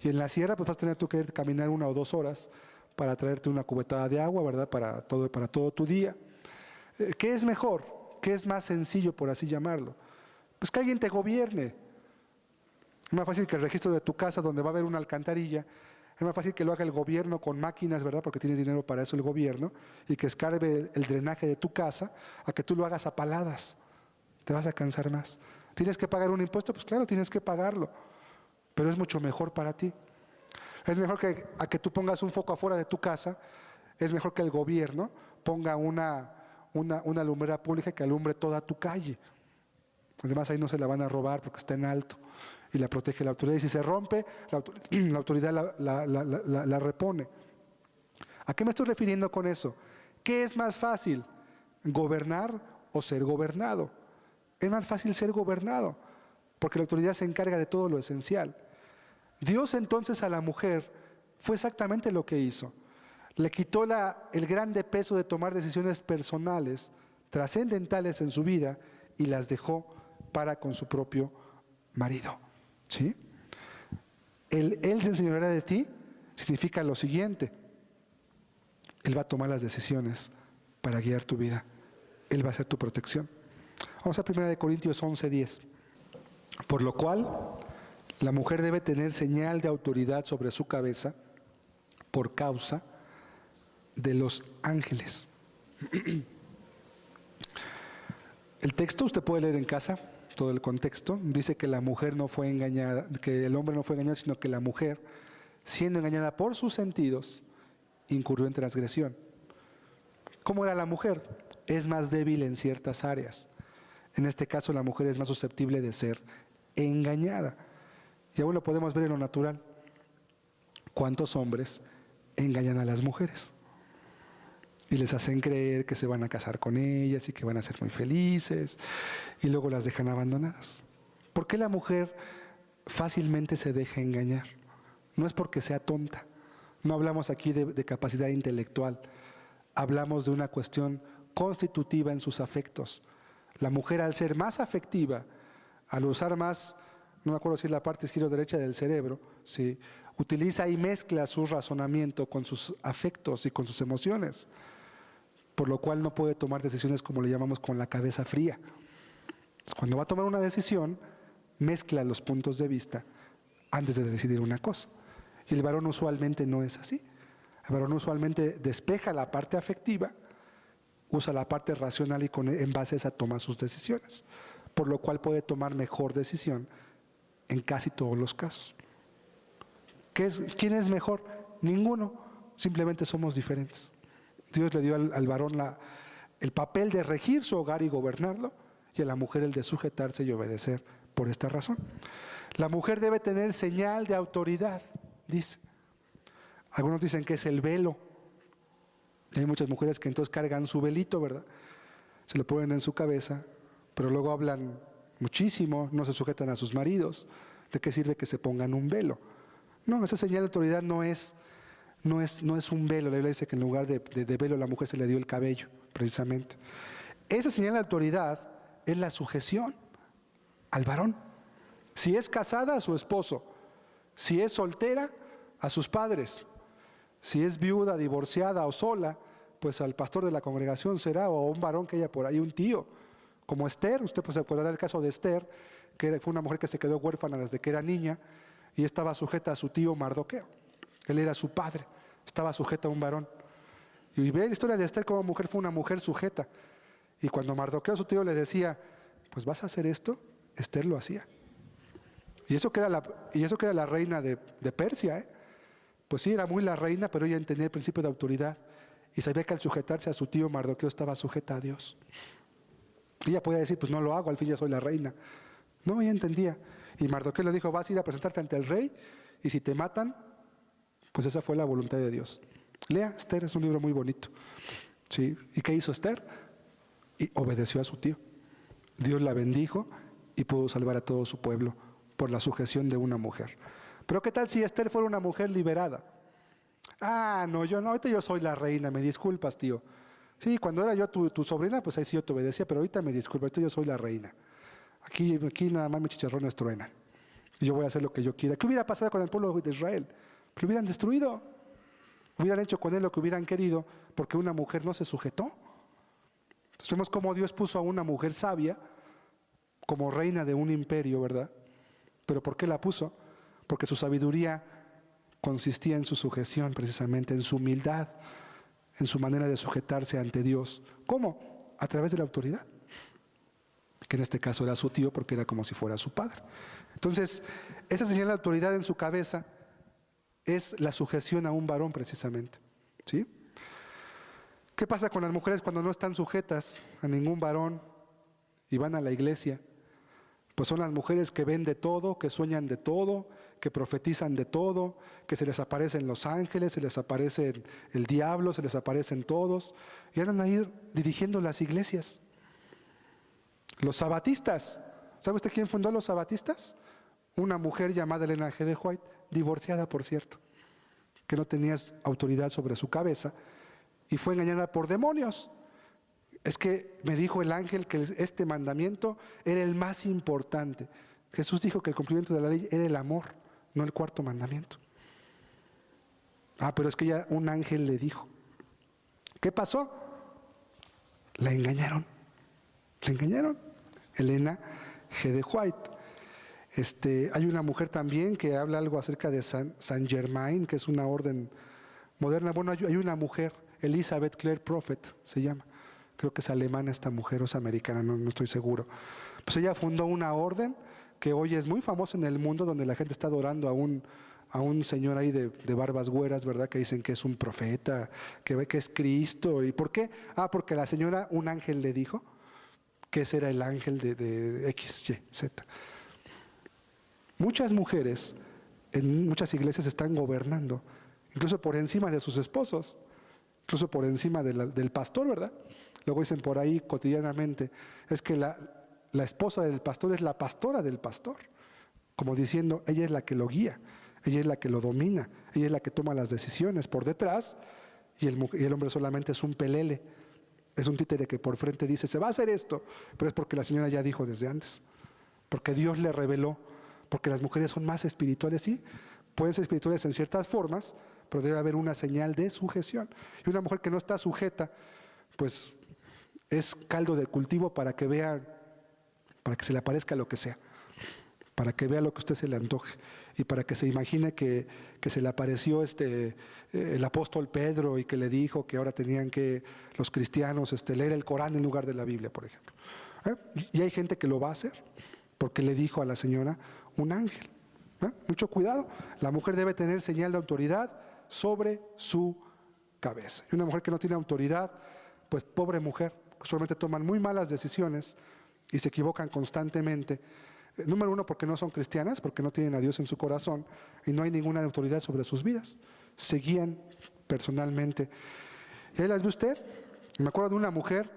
Y en la sierra pues vas a tener tú que ir caminar 1 o 2 horas para traerte una cubetada de agua, ¿verdad? Para todo tu día. ¿Qué es mejor? ¿Qué es más sencillo, por así llamarlo? Pues que alguien te gobierne. Es más fácil que el registro de tu casa donde va a haber una alcantarilla, es más fácil que lo haga el gobierno con máquinas, ¿verdad? Porque tiene dinero para eso el gobierno, y que escarbe el drenaje de tu casa, a que tú lo hagas a paladas. Te vas a cansar más. ¿Tienes que pagar un impuesto? Pues claro, tienes que pagarlo, pero es mucho mejor para ti. Es mejor a que tú pongas un foco afuera de tu casa, es mejor que el gobierno ponga una lumbrera pública que alumbre toda tu calle. Además ahí no se la van a robar porque está en alto y la protege la autoridad. Y si se rompe, la autoridad la repone. ¿A qué me estoy refiriendo con eso? ¿Qué es más fácil? ¿Gobernar o ser gobernado? Es más fácil ser gobernado, porque la autoridad se encarga de todo lo esencial. Dios entonces a la mujer fue exactamente lo que hizo. Le quitó el grande peso de tomar decisiones personales, trascendentales en su vida, y las dejó para con su propio marido. ¿Sí? Él se enseñoreará de ti significa lo siguiente: Él va a tomar las decisiones para guiar tu vida. Él va a ser tu protección. Vamos a 1 Corintios 11:10. Por lo cual, la mujer debe tener señal de autoridad sobre su cabeza por causa de los ángeles. El texto usted puede leer en casa, todo el contexto. Dice que la mujer no fue engañada, que el hombre no fue engañado, sino que la mujer, siendo engañada por sus sentidos, incurrió en transgresión. ¿Cómo era la mujer? Es más débil en ciertas áreas. En este caso, la mujer es más susceptible de ser engañada. Y aún lo podemos ver en lo natural. ¿Cuántos hombres engañan a las mujeres? Y les hacen creer que se van a casar con ellas y que van a ser muy felices, y luego las dejan abandonadas. ¿Por qué la mujer fácilmente se deja engañar? No es porque sea tonta. No hablamos aquí de capacidad intelectual. Hablamos de una cuestión constitutiva en sus afectos. La mujer, al ser más afectiva, al usar más, no me acuerdo si es la parte izquierda o derecha del cerebro, ¿sí?, utiliza y mezcla su razonamiento con sus afectos y con sus emociones, por lo cual no puede tomar decisiones, como le llamamos, con la cabeza fría. Cuando va a tomar una decisión, mezcla los puntos de vista antes de decidir una cosa. Y el varón usualmente no es así. El varón usualmente despeja la parte afectiva, usa la parte racional y en base a esa toma sus decisiones, por lo cual puede tomar mejor decisión en casi todos los casos. ¿Quién es mejor? Ninguno, simplemente somos diferentes. Dios le dio al varón el papel de regir su hogar y gobernarlo, y a la mujer el de sujetarse y obedecer por esta razón. La mujer debe tener señal de autoridad, dice. Algunos dicen que es el velo. Hay muchas mujeres que entonces cargan su velito, ¿verdad? Se lo ponen en su cabeza, pero luego hablan muchísimo, no se sujetan a sus maridos. ¿De qué sirve que se pongan un velo? No, esa señal de autoridad no es un velo. La Biblia dice que en lugar de velo a la mujer se le dio el cabello, precisamente. Esa señal de autoridad es la sujeción al varón. Si es casada, a su esposo. Si es soltera, a sus padres. Si es viuda, divorciada o sola, pues al pastor de la congregación será, o a un varón que haya por ahí, un tío. Como Esther, usted pues se acordará del caso de Esther, que fue una mujer que se quedó huérfana desde que era niña y estaba sujeta a su tío Mardoqueo. Él era su padre, estaba sujeta a un varón. Y ve la historia de Esther como mujer, fue una mujer sujeta. Y cuando Mardoqueo, su tío, le decía, pues vas a hacer esto, Esther lo hacía. Y eso que era la reina de Persia, pues sí, era muy la reina, pero ella entendía el principio de autoridad y sabía que al sujetarse a su tío Mardoqueo estaba sujeta a Dios. Ella podía decir, pues no lo hago, al fin ya soy la reina. No, ella entendía. Y Mardoqueo le dijo, vas a ir a presentarte ante el rey, y si te matan, pues esa fue la voluntad de Dios. Lea, Esther es un libro muy bonito. ¿Sí? ¿Y qué hizo Esther? Y obedeció a su tío. Dios la bendijo y pudo salvar a todo su pueblo por la sujeción de una mujer. Pero ¿qué tal si Esther fuera una mujer liberada? Ah, no, ahorita yo soy la reina, me disculpas, tío. Sí, cuando era yo tu sobrina, pues ahí sí yo te obedecía, pero ahorita me disculpas, ahorita yo soy la reina. Aquí nada más mis chicharrones truenan. Y yo voy a hacer lo que yo quiera. ¿Qué hubiera pasado con el pueblo de Israel? Lo hubieran destruido. Hubieran hecho con él lo que hubieran querido, porque una mujer no se sujetó. Entonces vemos cómo Dios puso a una mujer sabia como reina de un imperio, ¿verdad? ¿Pero por qué la puso? Porque su sabiduría consistía en su sujeción, precisamente, en su humildad, en su manera de sujetarse ante Dios. ¿Cómo? A través de la autoridad, que en este caso era su tío, porque era como si fuera su padre. Entonces, esa señal de autoridad en su cabeza es la sujeción a un varón, precisamente. ¿Sí? ¿Qué pasa con las mujeres cuando no están sujetas a ningún varón y van a la iglesia? Pues son las mujeres que ven de todo, que sueñan de todo, que profetizan de todo, que se les aparecen los ángeles, se les aparece el diablo, se les aparecen todos, y andan a ir dirigiendo las iglesias. Los sabatistas, ¿sabe usted quién fundó los sabatistas? Una mujer llamada Elena G. de White, divorciada por cierto, que no tenía autoridad sobre su cabeza y fue engañada por demonios. Es que me dijo el ángel que este mandamiento era el más importante. Jesús dijo que el cumplimiento de la ley era el amor, no el cuarto mandamiento. Pero es que ya un ángel le dijo. ¿Qué pasó? La engañaron. La engañaron. Elena G. de White. Hay una mujer también que habla algo acerca de Saint Germain, que es una orden moderna. Bueno, hay una mujer Elizabeth Clare Prophet se llama. Creo que es alemana esta mujer o es americana, no estoy seguro. Pues ella fundó una orden que hoy es muy famosa en el mundo, donde la gente está adorando a un señor ahí de barbas güeras, ¿verdad? Que dicen que es un profeta, que ve que es Cristo. ¿Y por qué? Porque la señora, un ángel le dijo que ese era el ángel de X, Y, Z. Muchas mujeres en muchas iglesias están gobernando, incluso por encima de sus esposos, incluso por encima del pastor, ¿verdad? Luego dicen por ahí cotidianamente, es que la esposa del pastor es la pastora del pastor, como diciendo, ella es la que lo guía, ella es la que lo domina, ella es la que toma las decisiones por detrás, y el hombre solamente es un pelele, es un títere que por frente dice, se va a hacer esto, pero es porque la señora ya dijo desde antes, porque Dios le reveló, porque las mujeres son más espirituales, sí, pueden ser espirituales en ciertas formas, pero debe haber una señal de sujeción. Y una mujer que no está sujeta, pues es caldo de cultivo para que vea, para que se le aparezca lo que sea, para que vea lo que a usted se le antoje y para que se imagine que se le apareció el apóstol Pedro y que le dijo que ahora tenían que los cristianos leer el Corán en lugar de la Biblia, por ejemplo. Y hay gente que lo va a hacer porque le dijo a la señora un ángel. Mucho cuidado, la mujer debe tener señal de autoridad sobre su cabeza. Y una mujer que no tiene autoridad, pues pobre mujer, solamente toman muy malas decisiones y se equivocan constantemente. Número uno, porque no son cristianas, porque no tienen a Dios en su corazón y no hay ninguna autoridad sobre sus vidas. Se guían personalmente. Y ahí las ve usted. Me acuerdo de una mujer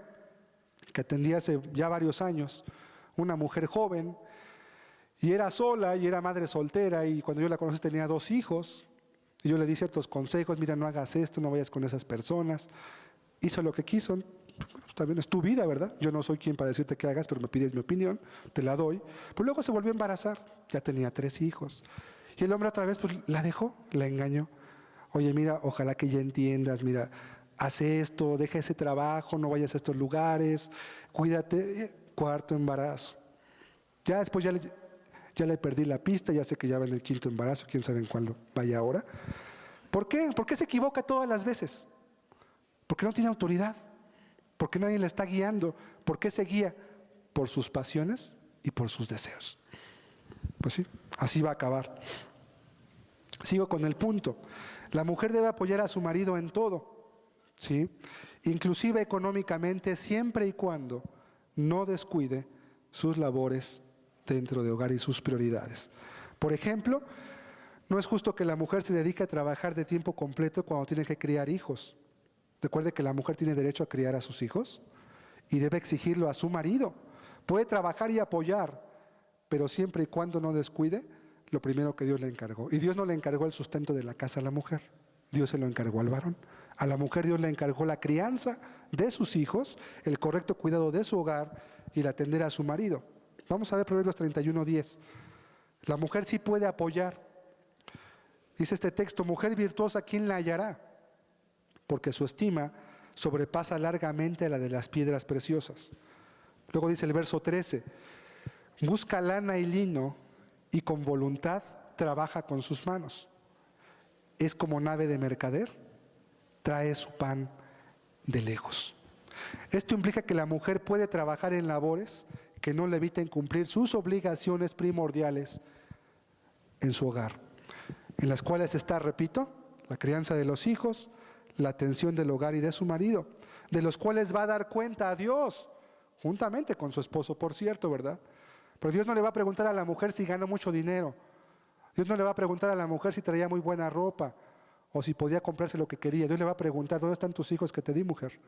que atendí hace ya varios años, una mujer joven, y era sola y era madre soltera, y cuando yo la conocí tenía 2 hijos, y yo le di ciertos consejos, mira, no hagas esto, no vayas con esas personas. Hizo lo que quiso, está bien, es tu vida, ¿verdad? Yo no soy quien para decirte qué hagas, pero me pides mi opinión, te la doy. Pues luego se volvió a embarazar, ya tenía 3 hijos. Y el hombre otra vez pues la dejó, la engañó. Oye, mira, ojalá que ya entiendas, mira, haz esto, deja ese trabajo, no vayas a estos lugares, cuídate. 4.º embarazo. Ya después ya le perdí la pista, ya sé que ya va en el 5.º embarazo, quién sabe en cuándo vaya ahora. ¿Por qué? ¿Por qué se equivoca todas las veces? Porque no tiene autoridad, porque nadie le está guiando. ¿Por qué se guía? Por sus pasiones y por sus deseos. Pues sí, así va a acabar. Sigo con el punto. La mujer debe apoyar a su marido en todo, ¿sí? Inclusive económicamente, siempre y cuando no descuide sus labores dentro de hogar y sus prioridades. Por ejemplo, no es justo que la mujer se dedique a trabajar de tiempo completo cuando tiene que criar hijos. Recuerde que la mujer tiene derecho a criar a sus hijos y debe exigirlo a su marido. Puede trabajar y apoyar, pero siempre y cuando no descuide lo primero que Dios le encargó. Y Dios no le encargó el sustento de la casa a la mujer, Dios se lo encargó al varón. A la mujer Dios le encargó la crianza de sus hijos, el correcto cuidado de su hogar y el atender a su marido. Vamos a ver Proverbios 31:10. La mujer sí puede apoyar. Dice este texto, mujer virtuosa, ¿quién la hallará? Porque su estima sobrepasa largamente a la de las piedras preciosas. Luego dice el verso 13, busca lana y lino y con voluntad trabaja con sus manos. Es como nave de mercader, trae su pan de lejos. Esto implica que la mujer puede trabajar en labores que no le eviten cumplir sus obligaciones primordiales en su hogar, en las cuales está, repito, la crianza de los hijos, la atención del hogar y de su marido, de los cuales va a dar cuenta a Dios, juntamente con su esposo, por cierto, ¿verdad? Pero Dios no le va a preguntar a la mujer si gana mucho dinero. Dios no le va a preguntar a la mujer si traía muy buena ropa o si podía comprarse lo que quería. Dios le va a preguntar, ¿dónde están tus hijos que te di, mujer?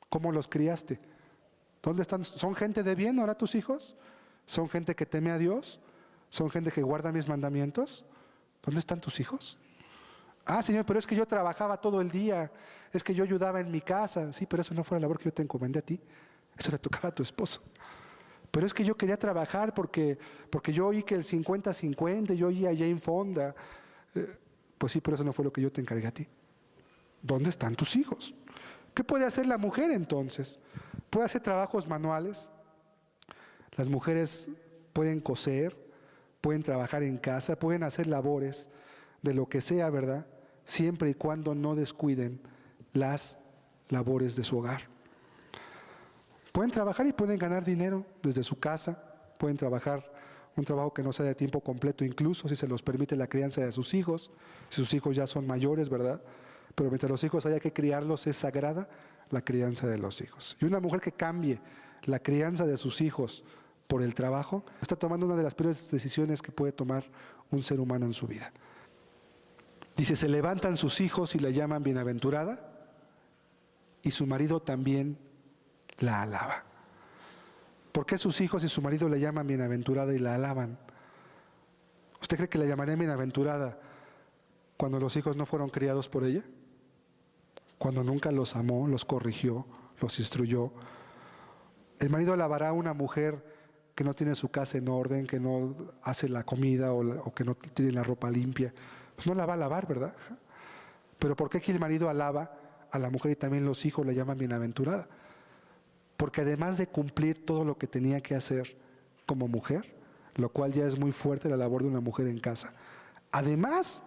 ¿Cómo los criaste? ¿Dónde están? ¿Son gente de bien ahora tus hijos? ¿Son gente que teme a Dios? ¿Son gente que guarda mis mandamientos? ¿Dónde están tus hijos? Ah, Señor, pero es que yo trabajaba todo el día, es que yo ayudaba en mi casa. Sí, pero eso no fue la labor que yo te encomendé a ti, eso le tocaba a tu esposo. Pero es que yo quería trabajar porque yo oí que el 50-50, yo oí a Jane Fonda. Pues sí, pero eso no fue lo que yo te encargué a ti. ¿Dónde están tus hijos? ¿Qué puede hacer la mujer entonces? Puede hacer trabajos manuales. Las mujeres pueden coser, pueden trabajar en casa, pueden hacer labores de lo que sea, ¿verdad? Siempre y cuando no descuiden las labores de su hogar. Pueden trabajar y pueden ganar dinero desde su casa, pueden trabajar un trabajo que no sea de tiempo completo, incluso si se los permite la crianza de sus hijos, si sus hijos ya son mayores, ¿verdad? Pero mientras los hijos haya que criarlos, es sagrada la crianza de los hijos. Y una mujer que cambie la crianza de sus hijos por el trabajo, está tomando una de las peores decisiones que puede tomar un ser humano en su vida. Dice, se levantan sus hijos y la llaman bienaventurada, y su marido también la alaba. ¿Por qué sus hijos y su marido la llaman bienaventurada y la alaban? ¿Usted cree que la llamarían bienaventurada cuando los hijos no fueron criados por ella? Cuando nunca los amó, los corrigió, los instruyó. El marido alabará a una mujer que no tiene su casa en orden, que no hace la comida o que no tiene la ropa limpia. Pues no la va a alabar, ¿verdad? Pero ¿por qué aquí el marido alaba a la mujer y también los hijos la llaman bienaventurada? Porque además de cumplir todo lo que tenía que hacer como mujer, lo cual ya es muy fuerte la labor de una mujer en casa, además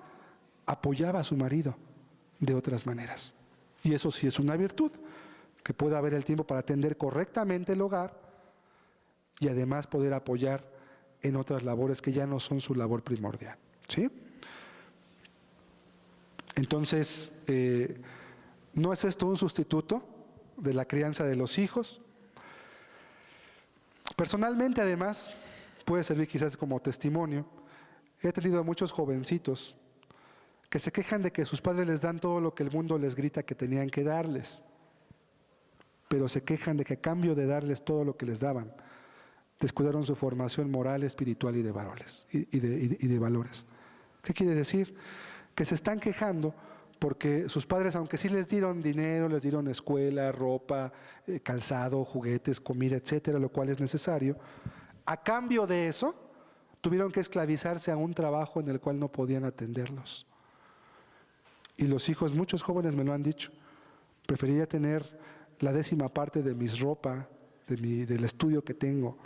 apoyaba a su marido de otras maneras. Y eso sí es una virtud, que pueda haber el tiempo para atender correctamente el hogar y además poder apoyar en otras labores que ya no son su labor primordial. ¿Sí? Entonces, ¿no es esto un sustituto de la crianza de los hijos? Personalmente, además, puede servir quizás como testimonio. He tenido a muchos jovencitos que se quejan de que sus padres les dan todo lo que el mundo les grita que tenían que darles, pero se quejan de que a cambio de darles todo lo que les daban, descuidaron su formación moral, espiritual y de valores. Y de valores. ¿Qué quiere decir? Que se están quejando porque sus padres, aunque sí les dieron dinero, les dieron escuela, ropa, calzado, juguetes, comida, etcétera, lo cual es necesario, a cambio de eso, tuvieron que esclavizarse a un trabajo en el cual no podían atenderlos. Y los hijos, muchos jóvenes me lo han dicho, preferiría tener la 10ª parte de mis ropa, del estudio que tengo,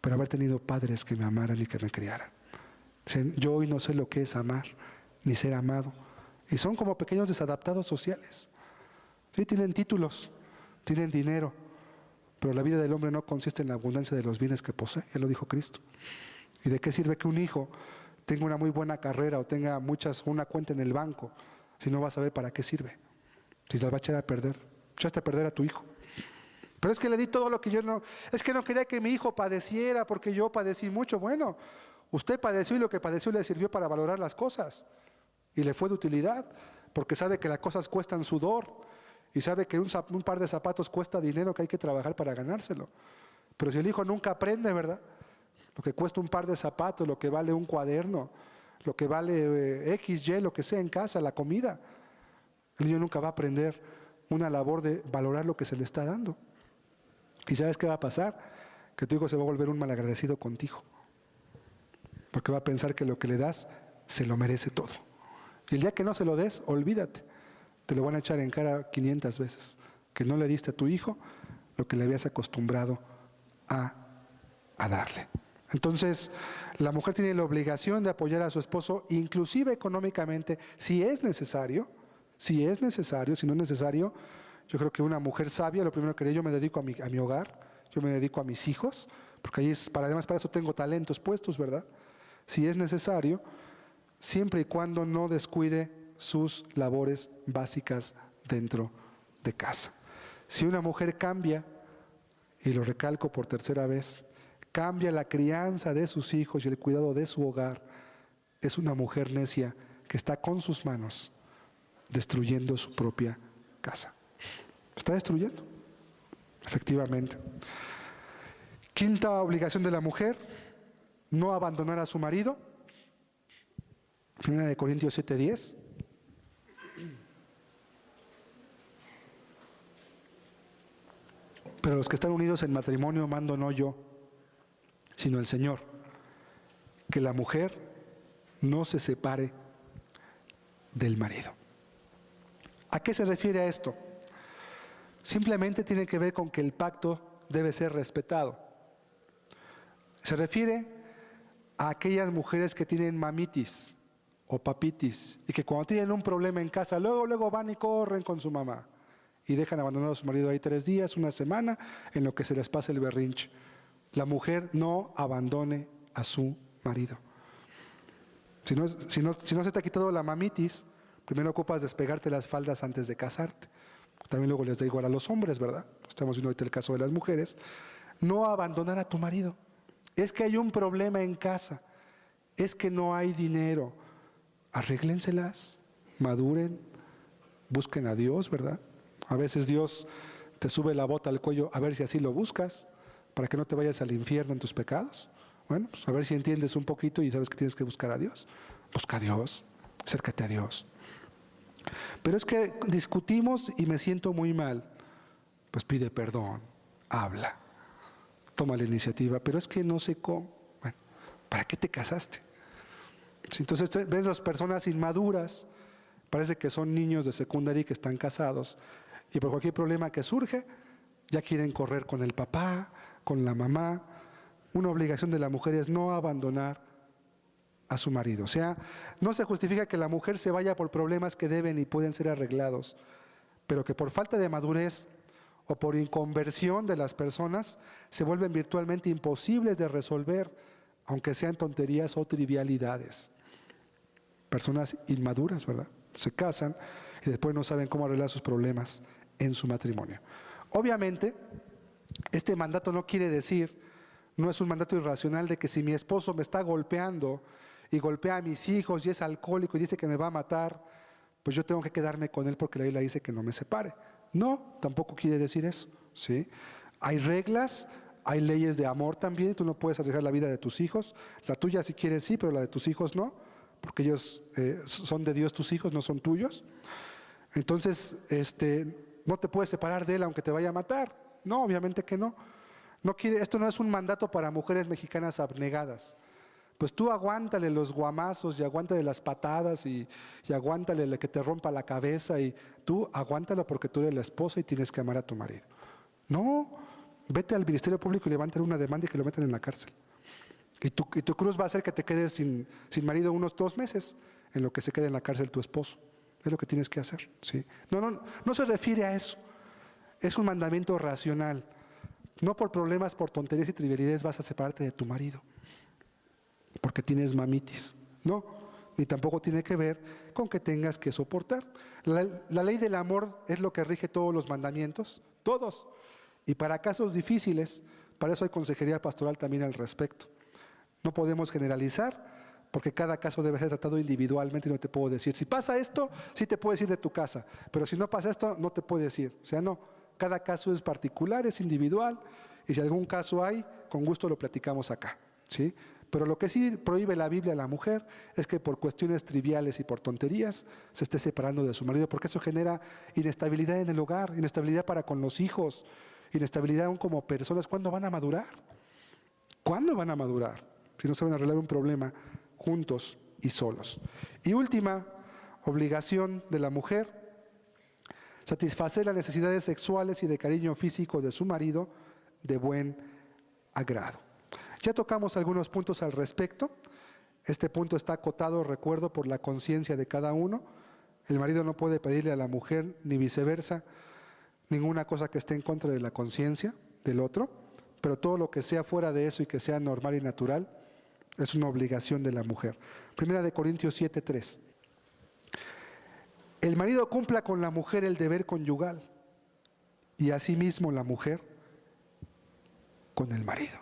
pero haber tenido padres que me amaran y que me criaran. Yo hoy no sé lo que es amar, ni ser amado. Y son como pequeños desadaptados sociales. Sí, tienen títulos, tienen dinero, pero la vida del hombre no consiste en la abundancia de los bienes que posee, ya lo dijo Cristo. ¿Y de qué sirve que un hijo tenga una muy buena carrera o tenga una cuenta en el banco si no va a saber para qué sirve? Si las va a echar a perder, echaste a perder a tu hijo. Pero es que le di todo lo que yo no, es que no quería que mi hijo padeciera porque yo padecí mucho. Bueno, usted padeció y lo que padeció le sirvió para valorar las cosas. Y le fue de utilidad, porque sabe que las cosas cuestan sudor y sabe que un par de zapatos cuesta dinero que hay que trabajar para ganárselo. Pero si el hijo nunca aprende, ¿verdad? Lo que cuesta un par de zapatos, lo que vale un cuaderno, lo que vale X, Y, lo que sea en casa, la comida, el niño nunca va a aprender una labor de valorar lo que se le está dando. ¿Y sabes qué va a pasar? Que tu hijo se va a volver un malagradecido contigo, porque va a pensar que lo que le das se lo merece todo. Y el día que no se lo des, olvídate, te lo van a echar en cara 500 veces, que no le diste a tu hijo lo que le habías acostumbrado a darle. Entonces, la mujer tiene la obligación de apoyar a su esposo, inclusive económicamente, si es necesario, si no es necesario. Yo creo que una mujer sabia, lo primero que haría, yo me dedico a mi hogar, yo me dedico a mis hijos, porque ahí además para eso tengo talentos puestos, ¿verdad? Si es necesario, siempre y cuando no descuide sus labores básicas dentro de casa. Si una mujer cambia, y lo recalco por tercera vez, cambia la crianza de sus hijos y el cuidado de su hogar, es una mujer necia que está con sus manos destruyendo su propia casa. Está destruyendo, efectivamente. Quinta obligación de la mujer, no abandonar a su marido. 1 Corintios 7:10. Pero los que están unidos en matrimonio mando no yo, sino el Señor, que la mujer no se separe del marido. ¿A qué se refiere a esto? Simplemente tiene que ver con que el pacto debe ser respetado. Se refiere a aquellas mujeres que tienen mamitis, o papitis, y que cuando tienen un problema en casa, luego van y corren con su mamá y dejan abandonado a su marido ahí 3 días, una semana, en lo que se les pasa el berrinche. La mujer no abandone a su marido. Si no se te ha quitado la mamitis, primero ocupas despegarte las faldas antes de casarte. También luego les da igual a los hombres, ¿verdad? Estamos viendo ahorita el caso de las mujeres. No abandonar a tu marido. Es que hay un problema en casa. Es que no hay dinero. Arréglenselas, maduren, busquen a Dios, ¿verdad? A veces Dios te sube la bota al cuello a ver si así lo buscas, para que no te vayas al infierno en tus pecados. Bueno, pues a ver si entiendes un poquito y sabes que tienes que buscar a Dios. Busca a Dios, acércate a Dios. Pero es que discutimos y me siento muy mal. Pues pide perdón, habla, toma la iniciativa, pero es que no sé cómo. Bueno, ¿para qué te casaste? Entonces ves las personas inmaduras, parece que son niños de secundaria y que están casados, y por cualquier problema que surge, ya quieren correr con el papá, con la mamá. Una obligación de la mujer es no abandonar a su marido. O sea, no se justifica que la mujer se vaya por problemas que deben y pueden ser arreglados, pero que por falta de madurez o por inconversión de las personas se vuelven virtualmente imposibles de resolver, aunque sean tonterías o trivialidades. Personas inmaduras, ¿verdad? Se casan y después no saben cómo arreglar sus problemas en su matrimonio. Obviamente, este mandato no quiere decir, no es un mandato irracional de que si mi esposo me está golpeando y golpea a mis hijos y es alcohólico y dice que me va a matar, pues yo tengo que quedarme con él porque la Biblia dice que no me separe. No, tampoco quiere decir eso, ¿sí? Hay reglas, hay leyes de amor también. Tú no puedes arriesgar la vida de tus hijos. La tuya si quieres sí, pero la de tus hijos no, porque ellos son de Dios, tus hijos no son tuyos. Entonces, no te puedes separar de él aunque te vaya a matar. No, obviamente que no. Esto no es un mandato para mujeres mexicanas abnegadas. Pues tú aguántale los guamazos y aguántale las patadas y aguántale que te rompa la cabeza, y tú aguántalo porque tú eres la esposa y tienes que amar a tu marido. No, vete al Ministerio Público y levántale una demanda y que lo metan en la cárcel. Y tu cruz va a ser que te quedes sin marido unos 2 meses, en lo que se quede en la cárcel tu esposo. Es lo que tienes que hacer, ¿sí? No se refiere a eso. Es un mandamiento racional. No por problemas, por tonterías y trivialidades vas a separarte de tu marido porque tienes mamitis. No, ni tampoco tiene que ver con que tengas que soportar. La ley del amor es lo que rige todos los mandamientos, todos. Y para casos difíciles, para eso hay consejería pastoral también al respecto. No podemos generalizar, porque cada caso debe ser tratado individualmente y no te puedo decir, si pasa esto, sí te puedes ir de tu casa, pero si no pasa esto, no te puedes ir. O sea, no, cada caso es particular, es individual, y si algún caso hay, con gusto lo platicamos acá, ¿sí? Pero lo que sí prohíbe la Biblia a la mujer es que por cuestiones triviales y por tonterías se esté separando de su marido, porque eso genera inestabilidad en el hogar, inestabilidad para con los hijos, inestabilidad aún como personas. ¿Cuándo van a madurar? ¿Cuándo van a madurar? Si no saben arreglar un problema juntos y solos. Y última obligación de la mujer: satisfacer las necesidades sexuales y de cariño físico de su marido de buen agrado. Ya tocamos algunos puntos al respecto. Este punto está acotado, recuerdo, por la conciencia de cada uno. El marido no puede pedirle a la mujer, ni viceversa, ninguna cosa que esté en contra de la conciencia del otro, pero todo lo que sea fuera de eso y que sea normal y natural es una obligación de la mujer. Primera de Corintios 7:3. El marido cumpla con la mujer el deber conyugal, y asimismo la mujer con el marido.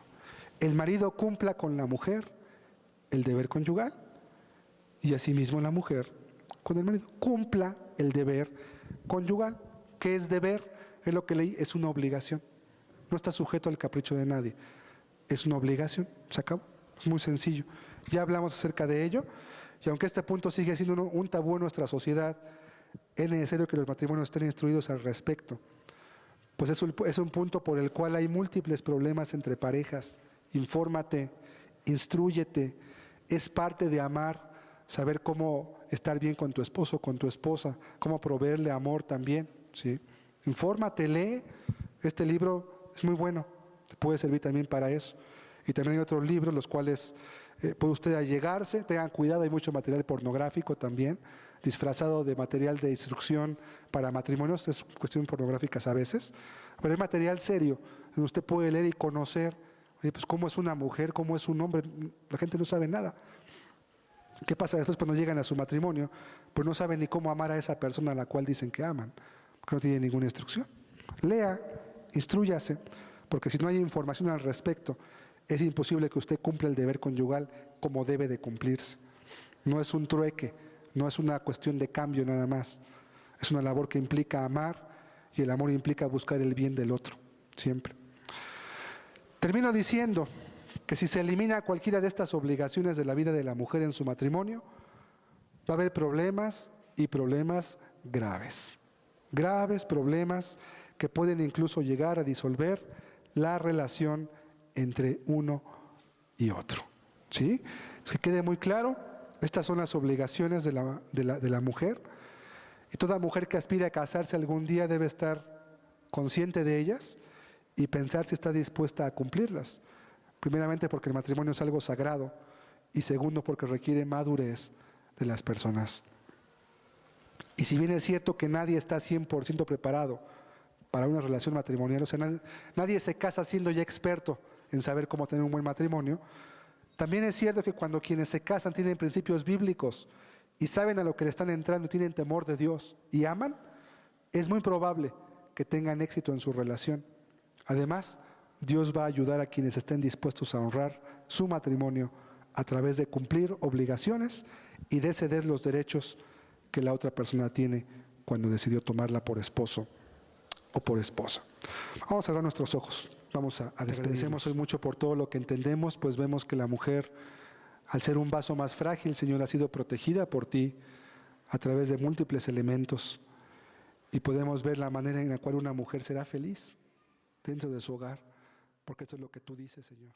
El marido cumpla con la mujer el deber conyugal, y asimismo la mujer con el marido. Cumpla el deber conyugal. ¿Qué es deber? Es lo que leí, es una obligación. No está sujeto al capricho de nadie. Es una obligación, se acabó. Es muy sencillo. Ya hablamos acerca de ello, y aunque este punto sigue siendo un tabú en nuestra sociedad, es necesario que los matrimonios estén instruidos al respecto. Pues es un punto por el cual hay múltiples problemas entre parejas. Infórmate, instrúyete. Es parte de amar, saber cómo estar bien con tu esposo, con tu esposa, cómo proveerle amor también, ¿sí? Infórmate, lee. Este libro es muy bueno, te puede servir también para eso. Y también hay otros libros los cuales puede usted allegarse, tengan cuidado, hay mucho material pornográfico también, disfrazado de material de instrucción para matrimonios, es cuestión pornográficas a veces, pero hay material serio, donde usted puede leer y conocer, oye, pues cómo es una mujer, cómo es un hombre, la gente no sabe nada. ¿Qué pasa después cuando llegan a su matrimonio? Pues no saben ni cómo amar a esa persona a la cual dicen que aman, porque no tienen ninguna instrucción. Lea, instrúyase, porque si no hay información al respecto, es imposible que usted cumpla el deber conyugal como debe de cumplirse. No es un trueque, no es una cuestión de cambio nada más. Es una labor que implica amar y el amor implica buscar el bien del otro, siempre. Termino diciendo que si se elimina cualquiera de estas obligaciones de la vida de la mujer en su matrimonio, va a haber problemas y problemas graves. Graves problemas que pueden incluso llegar a disolver la relación entre uno y otro. ¿Sí? Que quede muy claro, estas son las obligaciones de la mujer, y toda mujer que aspire a casarse algún día debe estar consciente de ellas y pensar si está dispuesta a cumplirlas. Primeramente porque el matrimonio es algo sagrado, y segundo porque requiere madurez de las personas. Y si bien es cierto que nadie está 100% preparado para una relación matrimonial, o sea, nadie se casa siendo ya experto en saber cómo tener un buen matrimonio, también es cierto que cuando quienes se casan tienen principios bíblicos y saben a lo que le están entrando y tienen temor de Dios y aman, es muy probable que tengan éxito en su relación. Además, Dios va a ayudar a quienes estén dispuestos a honrar su matrimonio a través de cumplir obligaciones y de ceder los derechos que la otra persona tiene cuando decidió tomarla por esposo o por esposa. Vamos a cerrar nuestros ojos, vamos a despedirnos hoy mucho por todo lo que entendemos, pues vemos que la mujer, al ser un vaso más frágil, Señor, ha sido protegida por ti a través de múltiples elementos, y podemos ver la manera en la cual una mujer será feliz dentro de su hogar, porque esto es lo que tú dices, Señor.